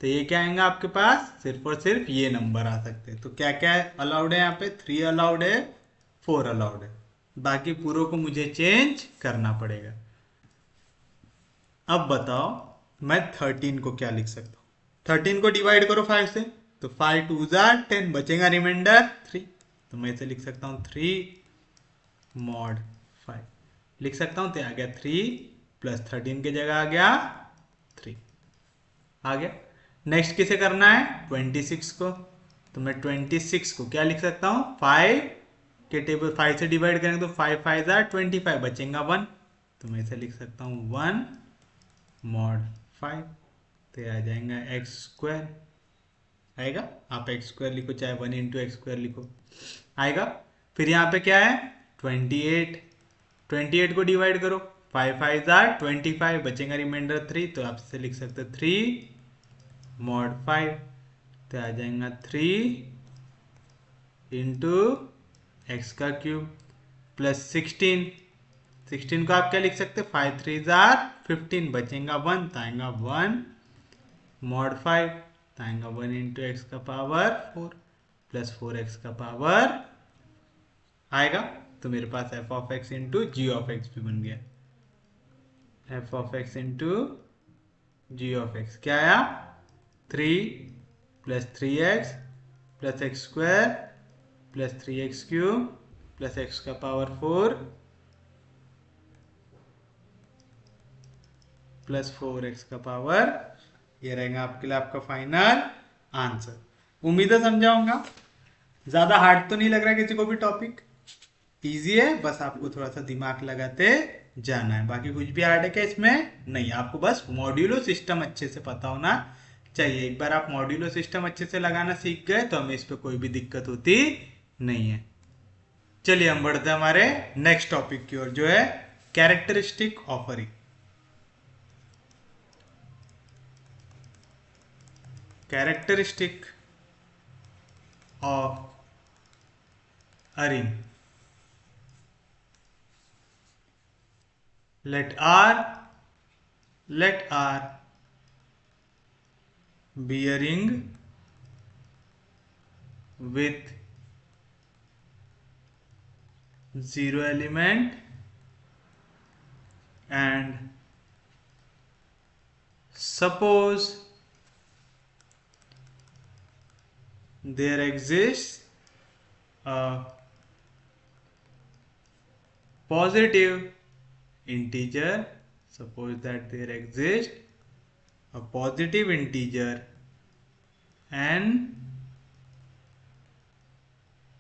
तो ये क्या आएगा आपके पास? सिर्फ और सिर्फ ये नंबर आ सकते हैं। तो क्या क्या अलाउड है यहाँ पे? 3 अलाउड है, 4 अलाउड है, बाकी पूरों को मुझे चेंज करना पड़ेगा। अब बताओ मैं 13 को क्या लिख सकता हूँ? 13 को डिवाइड करो 5 से तो 5 × 2 = 10, बचेगा रिमाइंडर 3। तो मैं इसे लिख सकता हूँ 3 mod 5 लिख सकता हूँ। तो आ गया 3 + 13 की जगह आ गया 3 आ गया। नेक्स्ट किसे करना है? 26 को। तो मैं 26 को क्या लिख सकता हूँ? 5 के टेबल 5 से डिवाइड करेंगे तो 5 × 5 = 25, बचेगा 1। तो मैं इसे लिख सकता हूँ 1 mod 5। तो आ जाएगा x² आएगा। आप x² लिखो चाहे 1 × x² लिखो, आएगा। फिर यहाँ पे क्या है? 28, 28 को डिवाइड करो, 5 × 5 = 25, बचेगा रिमाइंडर 3। तो आप इसे लिख सकते हो 3 mod 5। तो आ जाएगा 3 × x³ प्लस 16, 16 को आप क्या लिख सकते हो? 5 × 3 = 15, बचेगा 1। तो आएगा 1 mod 5। तो आएगा 1 × x⁴ प्लस 4x⁴ आएगा। तो मेरे पास f of x × g of x भी बन गया। f of x × g of x क्या आया? 3 + 3x + x² plus 3x³ plus x⁴ plus 4x⁴। ये रहेगा आपके लिए आपका फाइनल आंसर। उम्मीद है समझाऊंगा। ज्यादा हार्ड तो नहीं लग रहा किसी को भी? टॉपिक इजी है, बस आपको थोड़ा सा दिमाग लगाते जाना है। बाकी कुछ भी हार्ड है क्या इसमें? नहीं, आपको बस मॉड्यूलो सिस्टम अच्छे से पता होना चाहिए। एक बार आप मॉड्यूलो सिस्टम अच्छे से लगाना सीख गए तो हमें इस पे कोई भी दिक्कत होती नहीं है। चलिए हम बढ़ते हैं हमारे नेक्स्ट टॉपिक की ओर, जो है characteristic of a ring. Characteristic of a ring. Let R be a ring with 0 element and suppose there exists a positive integer. Suppose that there exists a positive integer n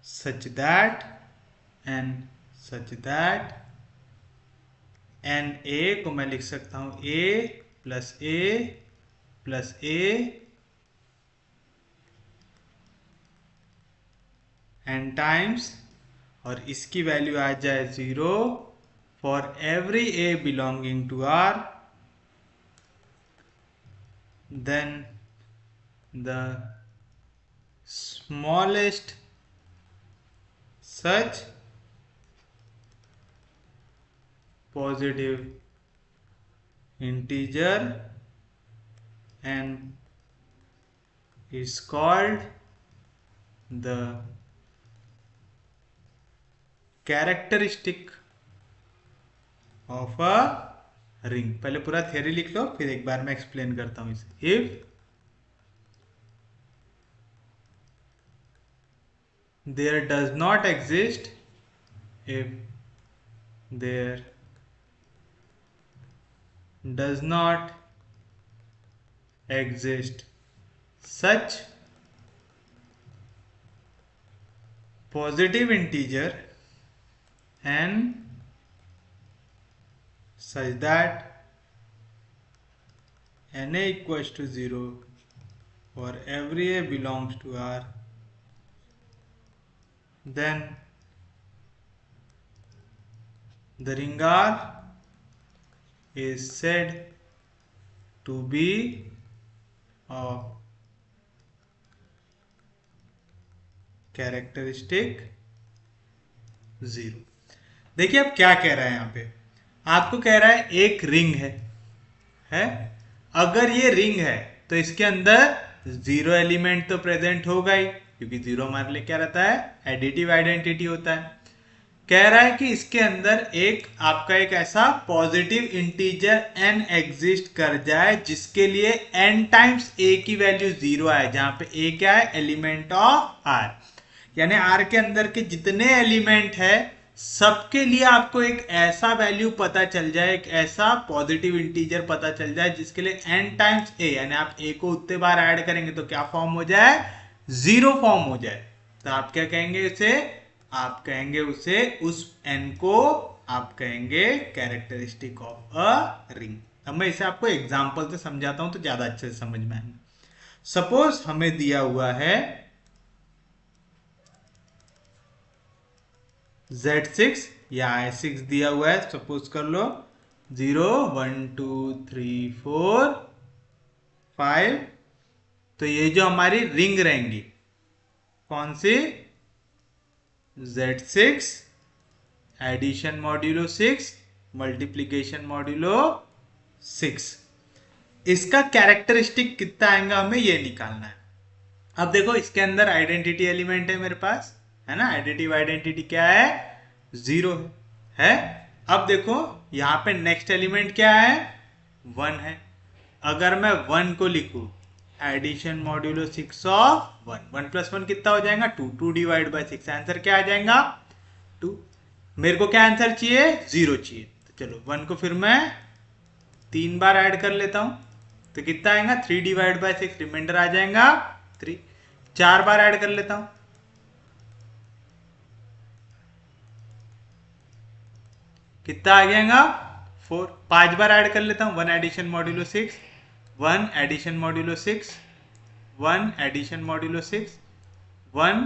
such that n a को मैं लिख सकता हूं a प्लस a n times, और इसकी value आ जाए 0 for every a belonging to R, then the smallest such positive integer n is called the characteristic of a ring. पहले पूरा थ्योरी लिख लो, फिर एक बार मैं एक्सप्लेन करता हूं इसे. If there does not exist such positive integer n such that na equals to 0 for every a belongs to R, then the ring R is said to be a characteristic 0. देखिए अब क्या कह रहा है यहां पे, आपको कह रहा है एक रिंग है. अगर ये रिंग है तो इसके अंदर 0 एलिमेंट तो प्रेजेंट होगा ही, क्योंकि 0 हमारे लिए क्या रहता है, एडिटिव आइडेंटिटी होता है. कह रहा है कि इसके अंदर आपका एक ऐसा पॉजिटिव इंटीजर n एग्जिस्ट कर जाए जिसके लिए n टाइम्स a की वैल्यू 0 आए, जहां पे a क्या है, एलिमेंट ऑफ R. यानी R के अंदर के जितने एलिमेंट है सबके लिए आपको एक ऐसा वैल्यू पता चल जाए, एक ऐसा पॉजिटिव इंटीजर पता चल जाए जिसके लिए n टाइम्स a, यानी आप a को उतने बार ऐड करेंगे तो क्या फॉर्म हो जाए, 0 फॉर्म हो जाए. तो आप क्या कहेंगे उसे, आप कहेंगे उसे, उस n को आप कहेंगे कैरेक्टरिस्टिक ऑफ अ रिंग. अब मैं इसे आपको एग्जांपल से समझाता हूं तो ज्यादा अच्छे से समझ में आएगा. सपोज हमें दिया हुआ है Z6 या I6 दिया हुआ है, सपोज कर लो 0 1 2 3 4 5. तो ये जो हमारी रिंग रहेंगी कौन सी, Z6 addition modulo 6 multiplication modulo 6. इसका कैरेक्टरिस्टिक कितना आएगा हमें ये निकालना है. अब देखो इसके अंदर आइडेंटिटी एलिमेंट है मेरे पास, है ना, एडिटिव आइडेंटिटी क्या है, 0 है. अब देखो यहां पे नेक्स्ट एलिमेंट क्या है, 1 है. अगर मैं 1 को लिखूं एडिशन मॉड्यूलो 6 ऑफ 1, 1 प्लस 1 कितना हो जाएगा, 2, 2 डिवाइड बाय 6, आंसर क्या आ जाएगा 2. मेरे को क्या आंसर चाहिए, 0 चाहिए. तो चलो 1 को फिर मैं 3 बार ऐड कर लेता हूं, तो कितना आएगा, 3 डिवाइड बाय 6, रिमाइंडर आ जाएगा 3. 4 बार ऐड कर लेता हूं, कितना आ जाएगा 4. 5 बार ऐड कर लेता हूं, 1 addition modulo 6, 1 addition modulo 6, 1 addition modulo 6, 1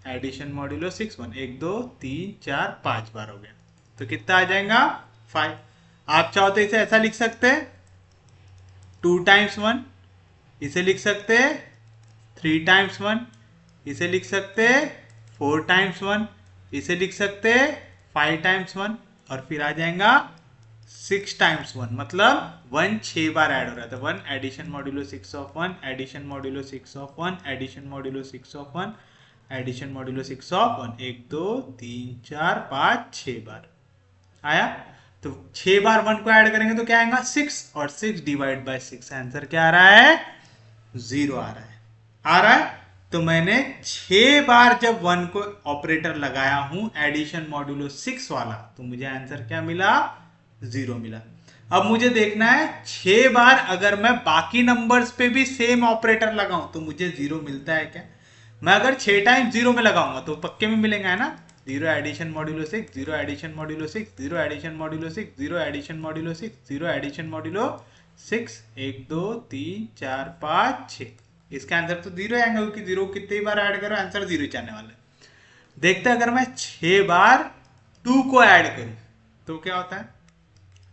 addition modulo 6, 1 1 2 3 4 5 बार हो गया. तो कितना आ जाएगा 5. आप चाहो तो इसे ऐसा लिख सकते हैं 2 टाइम्स 1, इसे लिख सकते हैं 3 टाइम्स 1, इसे लिख सकते हैं 4 टाइम्स 1, इसे लिख सकते हैं 5 टाइम्स 1 और फिर आ जाएगा 6 टाइम्स 1, मतलब 1 6 बार ऐड हो रहा था। 1 addition modulo 6 of 1, addition modulo 6 of 1, addition modulo 6 of 1, addition modulo 6 of 1, 1 2 3 4 5 6 बार आया। तो 6 बार 1 को ऐड करेंगे तो क्या आएगा 6, और 6 डिवाइड बाय 6, आंसर क्या आ रहा है 0 आ रहा है। आ रहा है। तो मैंने 6 बार जब 1 को ऑपरेटर लगाया हूं एडिशन मॉड्यूलो 6 वाला, तो मुझे आंसर क्या मिला 0 मिला। अब मुझे देखना है 6 बार अगर मैं बाकी नंबर्स पे भी सेम ऑपरेटर लगाऊं तो मुझे 0 मिलता है क्या। मैं अगर 6 टाइम्स 0 में लगाऊंगा तो पक्के में मिलेगा, है ना। 0 addition modulo 6, 0 addition modulo 6, 0 addition modulo 6, 0 addition modulo 6, 0 addition modulo 6, 1 2 3 4 5 6। इसका आंसर तो 0 आएगा क्योंकि 0 कितनी बार ऐड करो आंसर 0 ही आने वाला है। देखते हैं अगर मैं 6 बार 2 को ऐड करूं तो क्या होता है।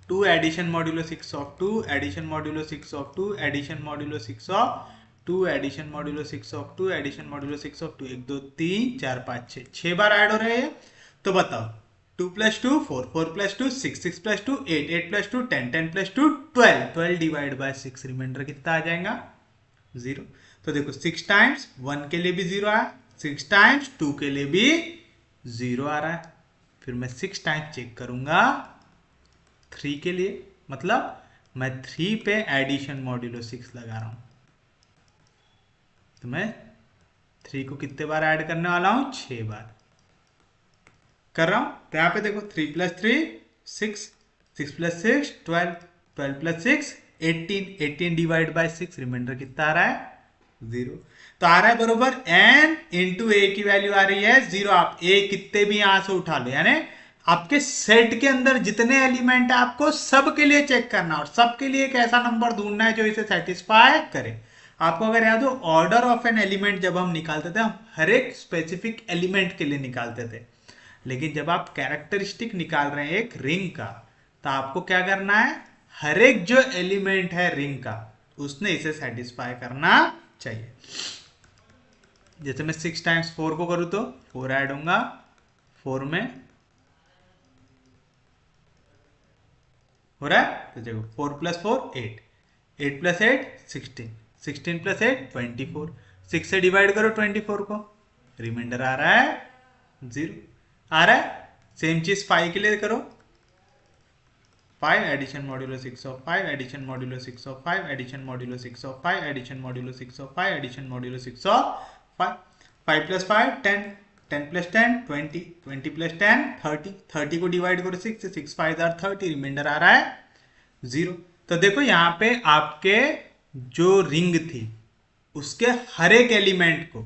2 addition modulo 6 of 2, addition modulo 6 of 2, addition modulo 6 of 2, addition modulo 6 of 2, addition modulo 6 of 2, 1 2 3 4 5 6, 6 बार ऐड हो रहे हैं। तो बताओ 2 + 2 4, 4 + 2 6, 6 + 2 8, 8 + 2 10, 10 + 2 12, 12 डिवाइड बाय 6 रिमाइंडर कितना आ जाएगा 0। तो देखो 6 टाइम्स 1 के लिए भी 0 आया, 6 टाइम्स 2 के लिए भी 0 आ रहा है। फिर मैं 6 टाइम्स चेक करूंगा 3 के लिए, मतलब मैं 3 पे एडिशन मॉड्यूलो 6 लगा रहा हूं। तो मैं 3 को कितने बार ऐड करने वाला हूं 6 बार कर रहा हूं। तो यहां पे देखो 3 + 3 6, 6 + 6 12, 12 + 6 18, 18 डिवाइड बाय 6 रिमाइंडर कितना आ रहा है 0। तो आ रहा है बरोबर n इंटू ए की वैल्यू आ रही है 0। आप ए कितने भी यहां से उठा लो, यानी आपके सेट के अंदर जितने एलिमेंट है आपको सबके लिए चेक करना और सबके लिए एक ऐसा नंबर ढूंढना है जो इसे सेटिस्फाई करे। आपको अगर याद हो ऑर्डर ऑफ एन एलिमेंट जब हम निकालते थे हम हर एक स्पेसिफिक एलिमेंट के लिए निकालते थे, लेकिन जब आप कैरेक्टरिस्टिक निकाल रहे हैं एक रिंग का तो आपको क्या करना है हर एक जो एलिमेंट है रिंग का उसने इसे सेटिस्फाई करना चाहिए। जैसे मैं 6 टाइम्स 4 को करूं तो 4 ऐड होगा 4 में हो रहा है। तो देखो 4 + 4 8, 8 + 8 16, 16 + 8 24, 6 से डिवाइड करो 24 को, रिमाइंडर आ रहा है 0 आ रहा है। सेम चीज 5 के लिए करो, 5 addition modulo 6 of 5, addition modulo 6 of 5, addition modulo 6 of 5, addition modulo 6 of 5, addition modulo 6 of 5, 5 + 5 10, 10 + 10 20, 20 + 10 30, 30 को डिवाइड करो 6 से, 6 5 are 30, रिमाइंडर आ रहा है 0। तो देखो यहाँ पे आपके जो रिंग थी उसके हर एक एलिमेंट को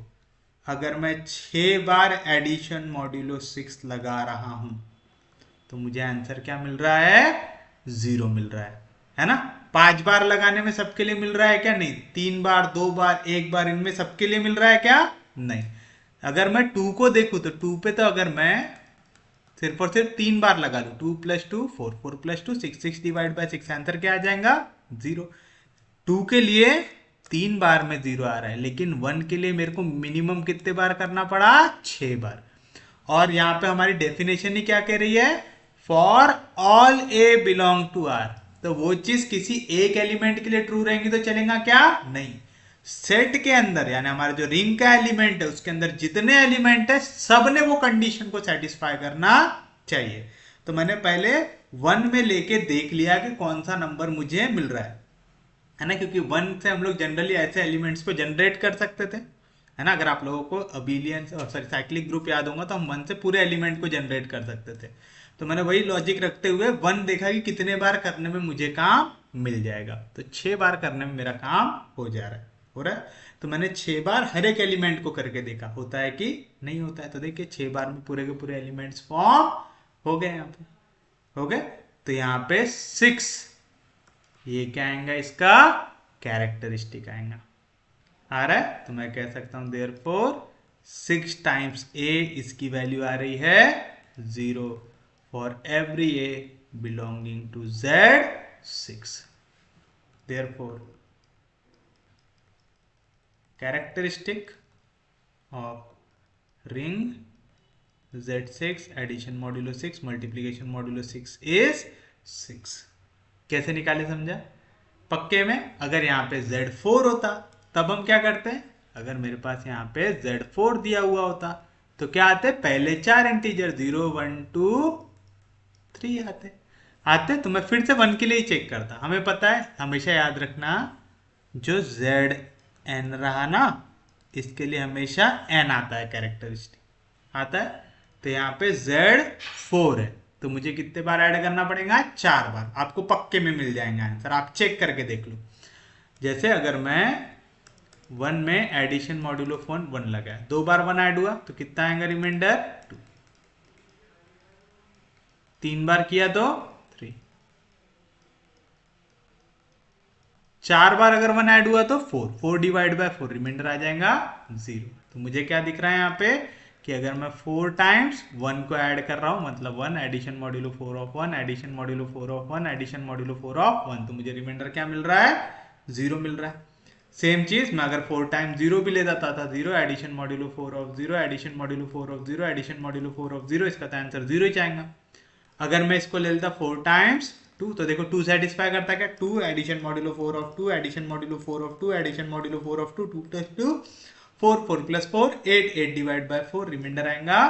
अगर मैं 6 बार एडिशन मॉड्यूलो 6 लगा रहा हूं तो मुझे आंसर क्या मिल रहा है 0 मिल रहा है ना। 5 बार लगाने में सबके लिए मिल रहा है क्या, नहीं। 3 बार 2 बार 1 बार इनमें सबके लिए मिल रहा है क्या, नहीं। अगर मैं 2 को देखूं तो 2 पे तो अगर मैं सिर्फ और सिर्फ 3 बार लगा लूं 2 + 2 4, 4 + 2 6, 6 डिवाइड बाय 6 आंसर क्या आ जाएगा 0। 2 के लिए 3 बार में 0 आ रहा है, लेकिन 1 के लिए मेरे को मिनिमम कितने बार करना पड़ा 6 बार। और यहां पे हमारी डेफिनेशन ही क्या कह रही है for all a belong to r. तो वो चीज किसी एक एलिमेंट के लिए ट्रू रहेंगी तो चलेगा क्या, नहीं। सेट के अंदर यानी हमारा जो रिंग का एलिमेंट है उसके अंदर जितने एलिमेंट है सब ने वो कंडीशन को सेटिस्फाई करना चाहिए। तो मैंने पहले 1 में लेके देख लिया कि कौन सा नंबर मुझे मिल रहा है ना, क्योंकि 1 से हम लोग जनरली ऐसे एलिमेंट्स को जनरेट कर सकते थे, है ना। अगर आप लोगों को अबिलियन और सॉरी साइक्लिक ग्रुप याद होगा तो हम 1 से पूरे एलिमेंट को जनरेट कर सकते थे। तो मैंने वही लॉजिक रखते हुए 1 देखा कि कितने बार करने में मुझे काम मिल जाएगा, तो 6 बार करने में मेरा काम हो जा रहा है, हो रहा है। तो मैंने 6 बार हर एक एलिमेंट को करके देखा होता है कि नहीं होता है। तो देखिए 6 बार में पूरे के पूरे एलिमेंट्स फॉर्म हो गए, यहाँ पे हो गए। तो यहाँ पे 6 ये क्या आएगा इसका कैरेक्टरिस्टिक आएगा, आ रहा है। तो मैं कह सकता हूं देयरफॉर 6 टाइम्स ए इसकी वैल्यू आ रही है 0 for every a belonging to Z6। Therefore characteristic of ring Z6 addition modulo 6 multiplication modulo 6 is 6। कैसे निकाले समझा? पक्के में अगर यहाँ पे Z4 होता तब हम क्या करते हैं, अगर मेरे पास यहाँ पे Z4 दिया हुआ होता तो क्या आते, पहले 4 इंटीजर 0 1 2 3 आते तो मैं फिर से 1 के लिए ही चेक करता। हमें पता है, हमेशा याद रखना, जो Zn रहा ना इसके लिए हमेशा n आता है, कैरेक्टरिस्टिक आता है। तो यहाँ पे Z4 है तो मुझे कितने बार ऐड करना पड़ेगा, 4 बार। आपको पक्के में मिल जाएंगे आंसर, आप चेक करके देख लो। जैसे अगर मैं 1 में एडिशन मॉड्यूलो 1 लगाया, 2 बार 1 ऐड हुआ तो कितना आएगा रिमाइंडर 2, 3 बार किया तो 3, 4 बार अगर 1 ऐड हुआ तो 4 डिवाइड बाय 4 रिमाइंडर आ जाएगा 0। तो मुझे क्या दिख रहा है यहाँ पे कि अगर मैं 4 टाइम्स 1 को ऐड कर रहा हूं, मतलब 1 addition modulo 4 of 1 addition modulo 4 of 1 addition modulo 4 of 1, तो मुझे रिमाइंडर क्या मिल रहा है, 0 मिल रहा है। सेम चीज मैं अगर 4 टाइम्स 0 भी ले जाता था, 0 addition modulo 4 of 0 addition modulo 4 of 0 addition modulo 4 of 0, इसका तो आंसर 0 ही आएगा। अगर मैं इसको ले लेता 4 टाइम्स 2, तो देखो 2 सेटिस्फाई करता है क्या, 2 addition modulo 4 of 2 addition modulo 4 of 2 addition modulo 4 of 2, 2 plus 2 4, 4 plus 4 8, 8 divide by 4 remainder आएगा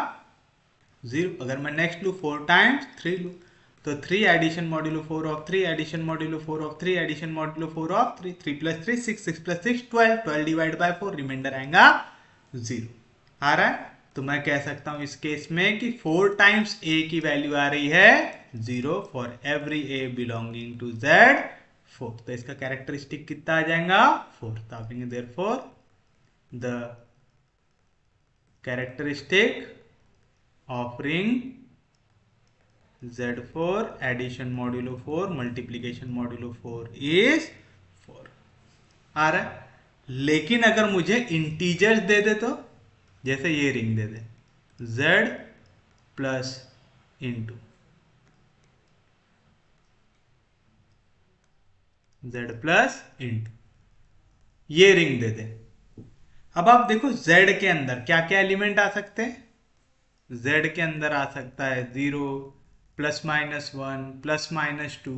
0। अगर मैं नेक्स्ट लू 4 टाइम्स 3 लू, तो 3 addition modulo 4 of 3 addition modulo 4 of 3 addition modulo 4 of 3, 3 plus 3 6, 6 plus 6 12, 12 divide by 4 remainder आएगा 0। आ रहा है? तो मैं कह सकता हूं इस केस में कि 4 टाइम्स a की वैल्यू आ रही है 0 for every a belonging to Z4। तो इसका कैरेक्टरिस्टिक कितना आ जाएगा 4। तो आप therefore the characteristic of ring Z4 addition modulo 4 multiplication modulo 4 is 4। आ रहा है? लेकिन अगर मुझे इंटीजर्स दे दे तो, जैसे ये रिंग दे दे Z plus into Z plus into, ये रिंग दे दे। अब आप देखो Z के अंदर क्या क्या एलिमेंट आ सकते हैं। Z के अंदर आ सकता है 0 plus minus 1 plus minus 2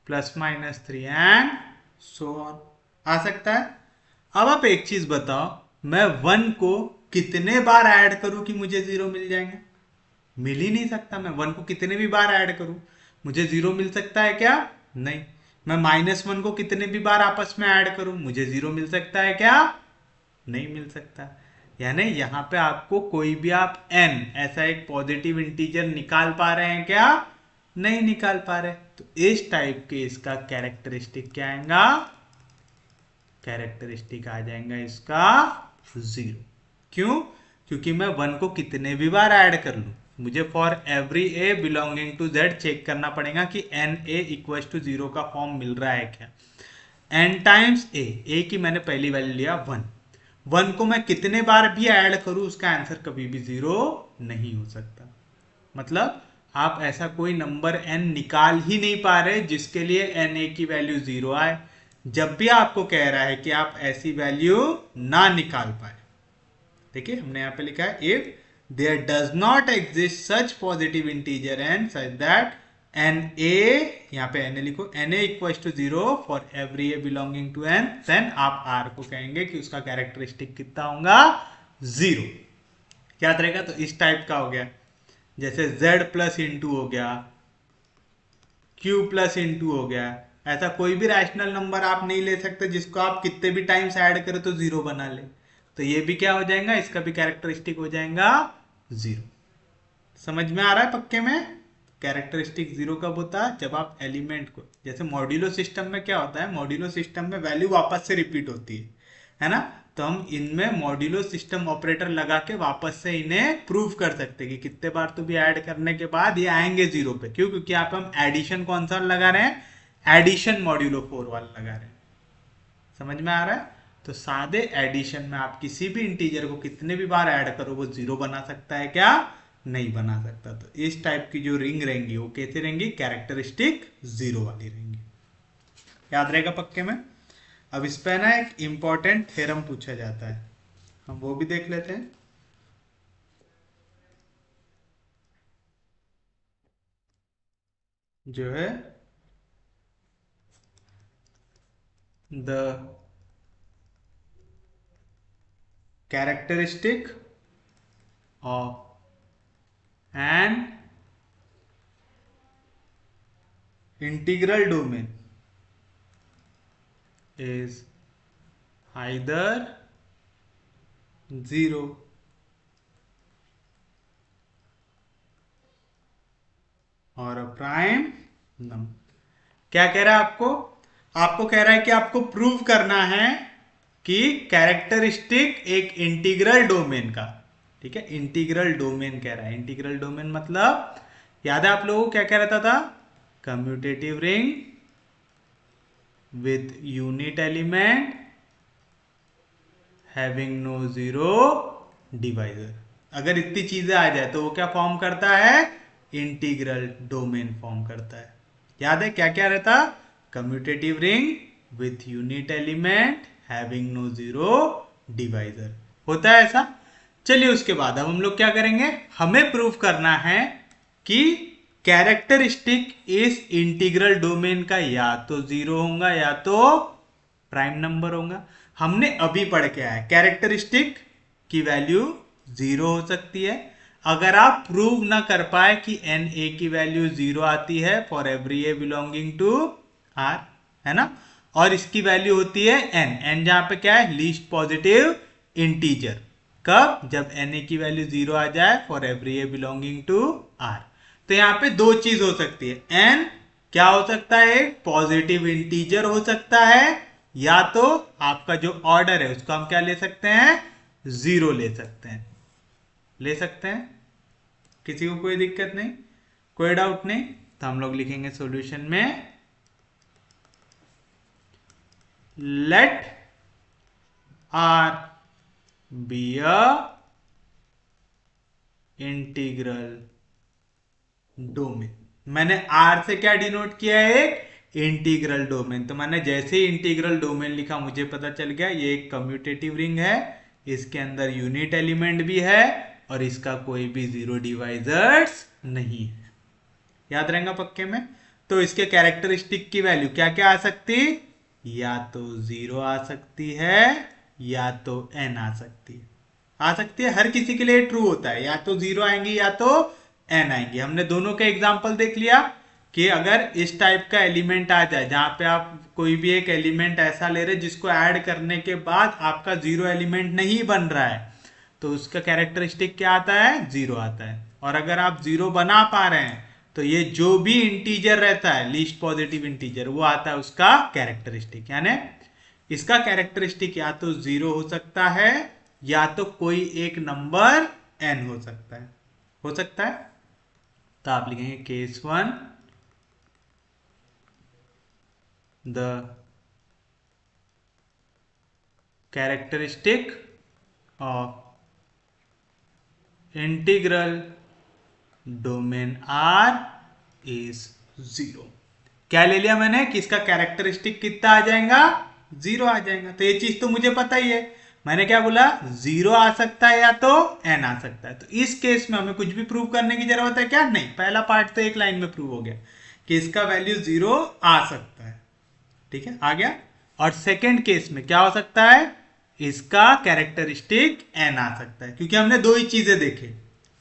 plus minus 3 and so on आ सकता है। अब आप एक चीज बताओ, मैं 1 को कितने बार ऐड करूं कि मुझे 0 मिल जाएंगे? मिल ही नहीं सकता। मैं 1 को कितने भी बार ऐड करूं मुझे 0 मिल सकता है क्या? नहीं। मैं -1 को कितने भी बार आपस में ऐड करूं मुझे 0 मिल सकता है क्या? नहीं मिल सकता। यानी यहां पे आपको कोई भी आप n ऐसा एक पॉजिटिव इंटीजर निकाल पा रहे हैं क्या? नहीं निकाल पा रहे। तो इस टाइप के इसका कैरेक्टरिस्टिक क्या आएगा? कैरेक्टरिस्टिक आ जाएगा इसका 0। क्यों? क्योंकि मैं 1 को कितने भी बार ऐड कर लूं, मुझे for every a belonging to Z check करना पड़ेगा कि NA इक्वल टू 0 का फॉर्म मिल रहा है क्या। n टाइम्स a की मैंने पहली वैल्यू लिया 1 को मैं कितने बार भी ऐड करूं उसका आंसर कभी भी 0 नहीं हो सकता। मतलब आप ऐसा कोई नंबर n निकाल ही नहीं पा रहे जिसके लिए NA की वैल्यू 0 आए। जब भी आपको कह रहा है कि आप ऐसी वैल्यू ना निकाल पाए, देखिए हमने यहां पे लिखा है if there does not exist such positive integer n such that NA, यहाँ पे NA लिखो, NA equal to 0 for every a belonging to n, then आप R को कहेंगे कि उसका कैरेक्टरिस्टिक कितना होगा 0। क्या रहेगा? तो इस टाइप का हो गया, जैसे Z प्लस इंटू हो गया, Q प्लस इंटू हो गया। ऐसा कोई भी रैशनल नंबर आप नहीं ले सकते जिसको आप कितने भी टाइम्स ऐड करें तो 0 बना ले। तो ये भी क्या हो जाएगा, इसका भी कैरेक्टरिस्टिक हो जाएगा 0। समझ में आ रहा है पक्के में? कैरेक्टरिस्टिक 0 कब होता है? जब आप एलिमेंट को, जैसे मॉड्यूलो सिस्टम में क्या होता है, मॉड्यूलो सिस्टम में वैल्यू वापस से रिपीट होती है ना। तो हम इनमें मॉड्यूलो सिस्टम ऑपरेटर लगा के वापस से इन्हें प्रूव कर सकते हैं कि कितने बार तो भी ऐड करने के बाद ये आएंगे 0 पे। क्यों? क्योंकि यहाँ पे हम एडिशन कौन सा लगा रहे हैं, एडिशन मॉड्यूलो 4 वाला लगा रहे हैं। समझ में आ रहा है? तो सादे एडिशन में आप किसी भी इंटीजर को कितने भी बार ऐड करो वो 0 बना सकता है क्या? नहीं बना सकता। तो इस टाइप की जो रिंग रहेंगी वो कैसे रहेंगी? कैरेक्टरिस्टिक 0 वाली रहेंगी। याद रहेगा पक्के में? अब इस पे ना एक इंपॉर्टेंट थ्योरम पूछा जाता है, हम वो भी देख लेते हैं। जो है the characteristic of an integral domain is either 0 और a prime number। क्या कह रहा है आपको? आपको कह रहा है कि आपको प्रूव करना है कि कैरेक्टरिस्टिक एक इंटीग्रल डोमेन का, ठीक है, इंटीग्रल डोमेन कह रहा है। इंटीग्रल डोमेन मतलब याद है आप लोगों को क्या कह रहा था? Commutative ring with unit element having no zero divisor. अगर इतनी चीजें आ जाए तो वो क्या फॉर्म करता है? इंटीग्रल डोमेन फॉर्म करता है। याद है क्या क्या रहता? Commutative ring with unit element having no zero divisor, होता है ऐसा। चलिए उसके बाद अब हम लोग क्या करेंगे? हमें प्रूव करना है कि कैरेक्टरिस्टिक इस इंटीग्रल डोमेन का या तो जीरो होगा या तो प्राइम नंबर होगा। हमने अभी पढ़ के आया कैरेक्टरिस्टिक की वैल्यू जीरो हो सकती है अगर आप प्रूव ना कर पाए कि एन ए की वैल्यू जीरो आती है for every a belonging to r, है ना। और इसकी वैल्यू होती है एन, एन जहां पे क्या है? Least positive integer. कब? जब एन ए की वैल्यू जीरो आ जाए for every a belonging to r. तो यहां पे दो चीज हो सकती है। एन क्या हो सकता है? पॉजिटिव इंटीजर हो सकता है, या तो आपका जो ऑर्डर है उसको हम क्या ले सकते हैं? जीरो ले सकते हैं। ले सकते हैं, किसी को कोई दिक्कत नहीं, कोई डाउट नहीं। तो हम लोग लिखेंगे सॉल्यूशन में let are be a integral domain. मैंने आर से क्या डिनोट किया है? एक इंटीग्रल डोमेन। तो मैंने जैसे ही इंटीग्रल डोमेन लिखा मुझे पता चल गया ये एक कम्यूटेटिव रिंग है, इसके अंदर यूनिट एलिमेंट भी है और इसका कोई भी जीरो डिवाइजर्स नहीं है। याद रहेगा पक्के में? तो इसके कैरेक्टरिस्टिक की वैल्यू क्या क्या आ सकती? या तो जीरो आ सकती है या तो एन आ सकती है। आ सकती है, हर किसी के लिए ट्रू होता है, या तो जीरो आएंगी या तो एन आएंगी। हमने दोनों का एग्जांपल देख लिया कि अगर इस टाइप का एलिमेंट आ जाए जहां पे आप कोई भी एक एलिमेंट ऐसा ले रहे जिसको ऐड करने के बाद आपका जीरो एलिमेंट नहीं बन रहा है तो उसका कैरेक्टरिस्टिक क्या आता है? जीरो आता है। और अगर आप जीरो बना पा रहे हैं तो ये जो भी इंटीजर रहता है लीस्ट पॉजिटिव इंटीजर वो आता है उसका कैरेक्टरिस्टिक। यानी इसका कैरेक्टरिस्टिक या तो जीरो हो सकता है या तो कोई एक नंबर एन हो सकता है। हो सकता है, तो आप लिखेंगे case one the characteristic of integral domain are is zero. क्या ले लिया मैंने कि इसका कैरेक्टरिस्टिक कितना आ जाएगा? जीरो आ जाएगा। तो ये चीज तो मुझे पता ही है। मैंने क्या बोला? जीरो आ सकता है या तो एन आ सकता है। तो इस केस में हमें कुछ भी प्रूव करने की जरूरत है क्या? नहीं, पहला पार्ट तो एक लाइन में प्रूव हो गया कि इसका वैल्यू जीरो आ सकता है। ठीक है, आ गया। और सेकेंड केस में क्या हो सकता है? इसका कैरेक्टरिस्टिक एन आ सकता है, क्योंकि हमने दो ही चीजें देखे,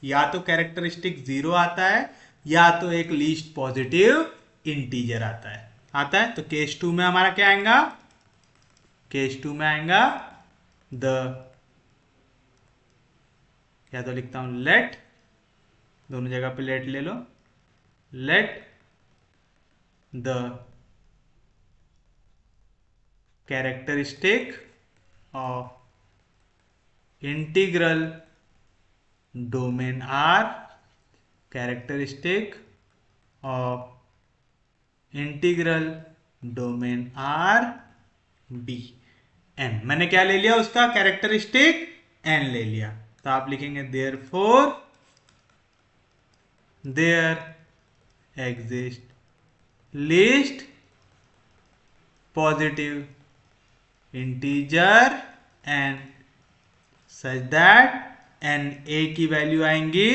या तो कैरेक्टरिस्टिक जीरो आता है या तो एक लीस्ट पॉजिटिव इंटीजर आता है। आता है तो केस टू में हमारा क्या आएगा? केस टू में आएगा द, या तो लिखता हूं लेट, दोनों जगह पे लेट ले लो, let the characteristic of integral domain R, characteristic of integral domain R be N. मैंने क्या ले लिया? उसका कैरेक्टरिस्टिक एन ले लिया। तो आप लिखेंगे therefore there exist least positive integer and such that n a की वैल्यू आएंगी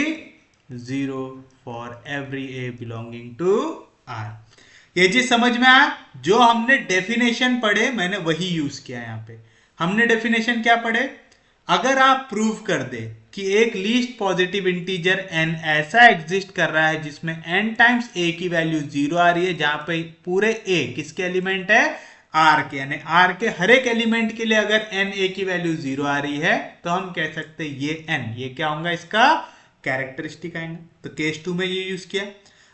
0 for every a belonging to r. ये चीज समझ में आया? जो हमने डेफिनेशन पढ़े मैंने वही यूज किया यहां पे। हमने डेफिनेशन क्या पढ़े? अगर आप प्रूव कर दे कि एक लीस्ट पॉजिटिव इंटीजर n ऐसा एग्जिस्ट कर रहा है जिसमें n टाइम्स a की वैल्यू 0 आ रही है, जहां पे पूरे a किसके एलिमेंट है? r के, यानी r के हर एक एलिमेंट के लिए अगर n a की वैल्यू 0 आ रही है तो हम कह सकते हैं ये n, ये क्या होगा? इसका कैरेक्टरिस्टिक आएगा। तो केस 2 में ये यूज किया।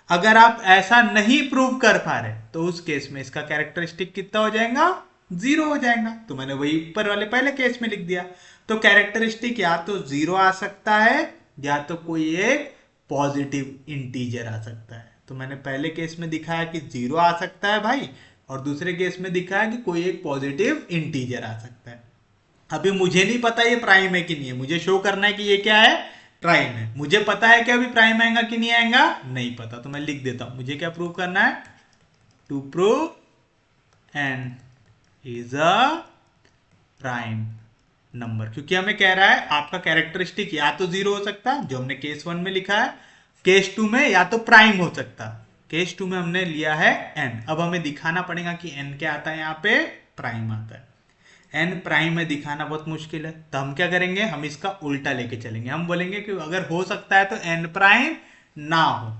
अगर आप ऐसा नहीं प्रूव कर पा रहे तो उस केस में इसका कैरेक्टरिस्टिक कितना हो जाएगा? 0 हो जाएगा। तो मैंने वही ऊपर वाले पहले केस में लिख दिया। तो कैरेक्टरिस्टिक या तो 0 आ सकता है या तो कोई एक पॉजिटिव इंटीजर आ सकता है। तो मैंने पहले केस में दिखाया कि 0 आ सकता है भाई, और दूसरे केस में दिखाया कि कोई एक पॉजिटिव इंटीजर आ सकता है। अभी मुझे नहीं पता ये प्राइम है कि नहीं है, मुझे शो करना है कि ये क्या है? प्राइम है। मुझे पता है कि अभी प्राइम आएगा कि नहीं आएगा? नहीं पता, तो मैं लिख देता हूं। मुझे क्या प्रूव करना है? To prove n is a prime number, क्योंकि हमें कह रहा है आपका कैरेक्टरिस्टिक या तो 0 हो सकता है जो हमने केस 1 में लिखा है, केस 2 में या तो प्राइम हो सकता है। केस 2 में हमने लिया है n। अब हमें दिखाना पड़ेगा कि n क्या आता है? यहाँ पे प्राइम आता है। n प्राइम में दिखाना बहुत मुश्किल है, तो हम क्या करेंगे? हम इसका उल्टा लेके चलेंगे। हम बोलेंगे कि अगर हो सकता है तो n प्राइम ना हो,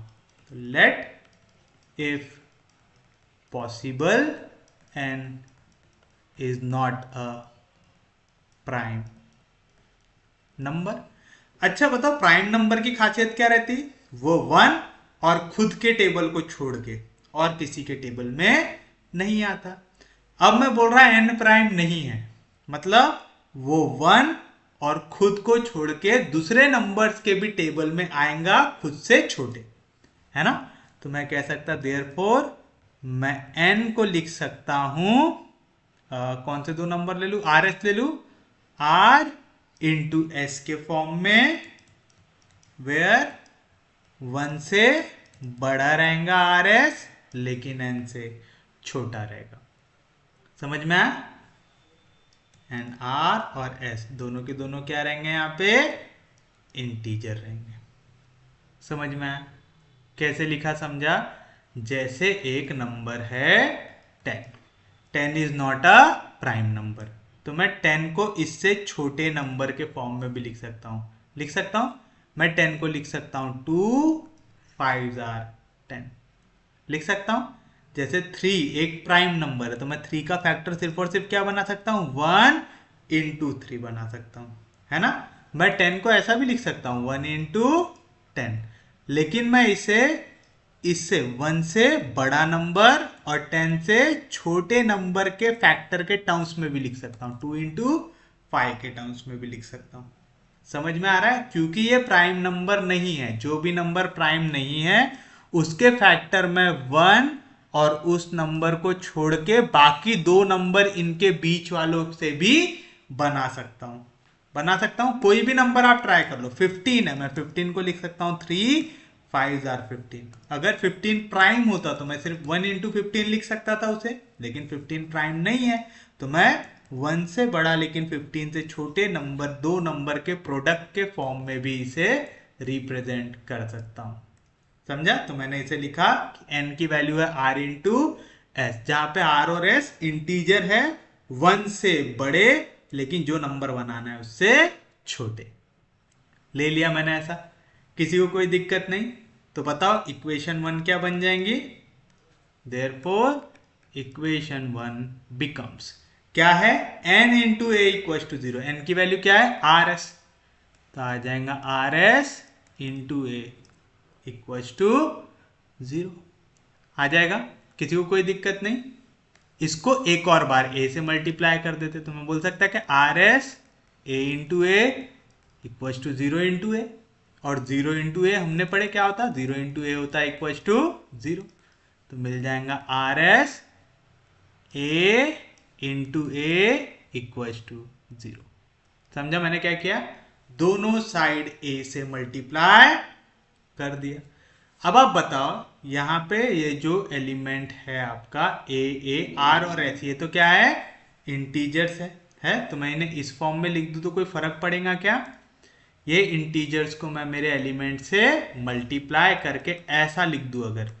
तो let if possible n is not a prime number. अच्छा बताओ, प्राइम नंबर की खासियत क्या रहती? वो 1 और खुद के टेबल को छोड़ के और किसी के टेबल में नहीं आता। अब मैं बोल रहा n प्राइम नहीं है, मतलब वो 1 और खुद को छोड़ के दूसरे नंबर्स के भी टेबल में आएगा खुद से छोटे, है ना? तो मैं कह सकता देयरफॉर मैं n को लिख सकता हूं, कौन से दो नंबर ले लू? RS ले लू, R इंटू S के फॉर्म में, वेयर 1 से बड़ा रहेगा RS लेकिन n से छोटा रहेगा। समझ में आया? एंड R और S दोनों के दोनों क्या रहेंगे? यहाँ पे इंटीजर रहेंगे। समझ में आया? कैसे लिखा समझा? जैसे एक नंबर है 10 is not a prime number, तो मैं 10 को इससे छोटे नंबर के फॉर्म में भी लिख सकता हूं। मैं 10 को लिख सकता हूं 2 5 आर 10 लिख सकता हूं। जैसे 3 एक प्राइम नंबर है, तो मैं 3 का फैक्टर सिर्फ और सिर्फ क्या बना सकता हूं? 1 इंटू 3 बना सकता हूं, है ना? मैं 10 को ऐसा भी लिख सकता हूं 1 इंटू 10, लेकिन मैं इससे 1 से बड़ा नंबर और 10 से छोटे नंबर के फैक्टर के टर्म्स में भी लिख सकता हूं, 2 इंटू 5 के टर्म्स में भी लिख सकता हूं। समझ में आ रहा है? क्योंकि ये प्राइम नंबर नहीं है। जो भी नंबर प्राइम नहीं है उसके फैक्टर में 1 और उस नंबर को छोड़ के बाकी दो नंबर इनके बीच वालों से भी बना सकता हूं। कोई भी नंबर आप ट्राई कर लो। 15 है, मैं 15 को लिख सकता हूं 3 5 आर 15। अगर 15 प्राइम होता तो मैं सिर्फ 1 इंटू 15 लिख सकता था उसे, लेकिन 15 प्राइम नहीं है तो मैं 1 से बड़ा लेकिन 15 से छोटे नंबर, दो नंबर के प्रोडक्ट के फॉर्म में भी इसे रिप्रेजेंट कर सकता हूं। समझा? तो मैंने इसे लिखा कि n की वैल्यू है r इंटू एस, जहां पे r और s इंटीजर है 1 से बड़े लेकिन जो नंबर बनाना है उससे छोटे। ले लिया मैंने ऐसा। किसी को कोई दिक्कत नहीं? तो बताओ इक्वेशन 1 क्या बन जाएंगी? देयरफॉर इक्वेशन 1 बिकम्स क्या है? n into A equal to 0। n की वैल्यू क्या है? RS, तो आ जाएगा RS into A equal to 0 आ जाएगा। किसी को कोई दिक्कत नहीं? इसको एक और बार a से मल्टीप्लाई कर देते तो मैं बोल सकता कि RS a into A equal to 0 into A, और 0 इंटू ए हमने पढ़े क्या होता है? 0 इंटू ए होता है इक्वल टू 0। तो मिल जाएगा RS a into A equal to 0। समझा मैंने क्या किया? दोनों साइड a से मल्टीप्लाई कर दिया। अब आप बताओ यहां पे ये जो एलिमेंट है आपका a r और s, ये तो क्या है? इंटीजर्स है है, तो मैं इन्हें इस फॉर्म में लिख दूं तो कोई फर्क पड़ेगा क्या? ये इंटीजर्स को मैं मेरे एलिमेंट से मल्टीप्लाई करके ऐसा लिख दूं अगर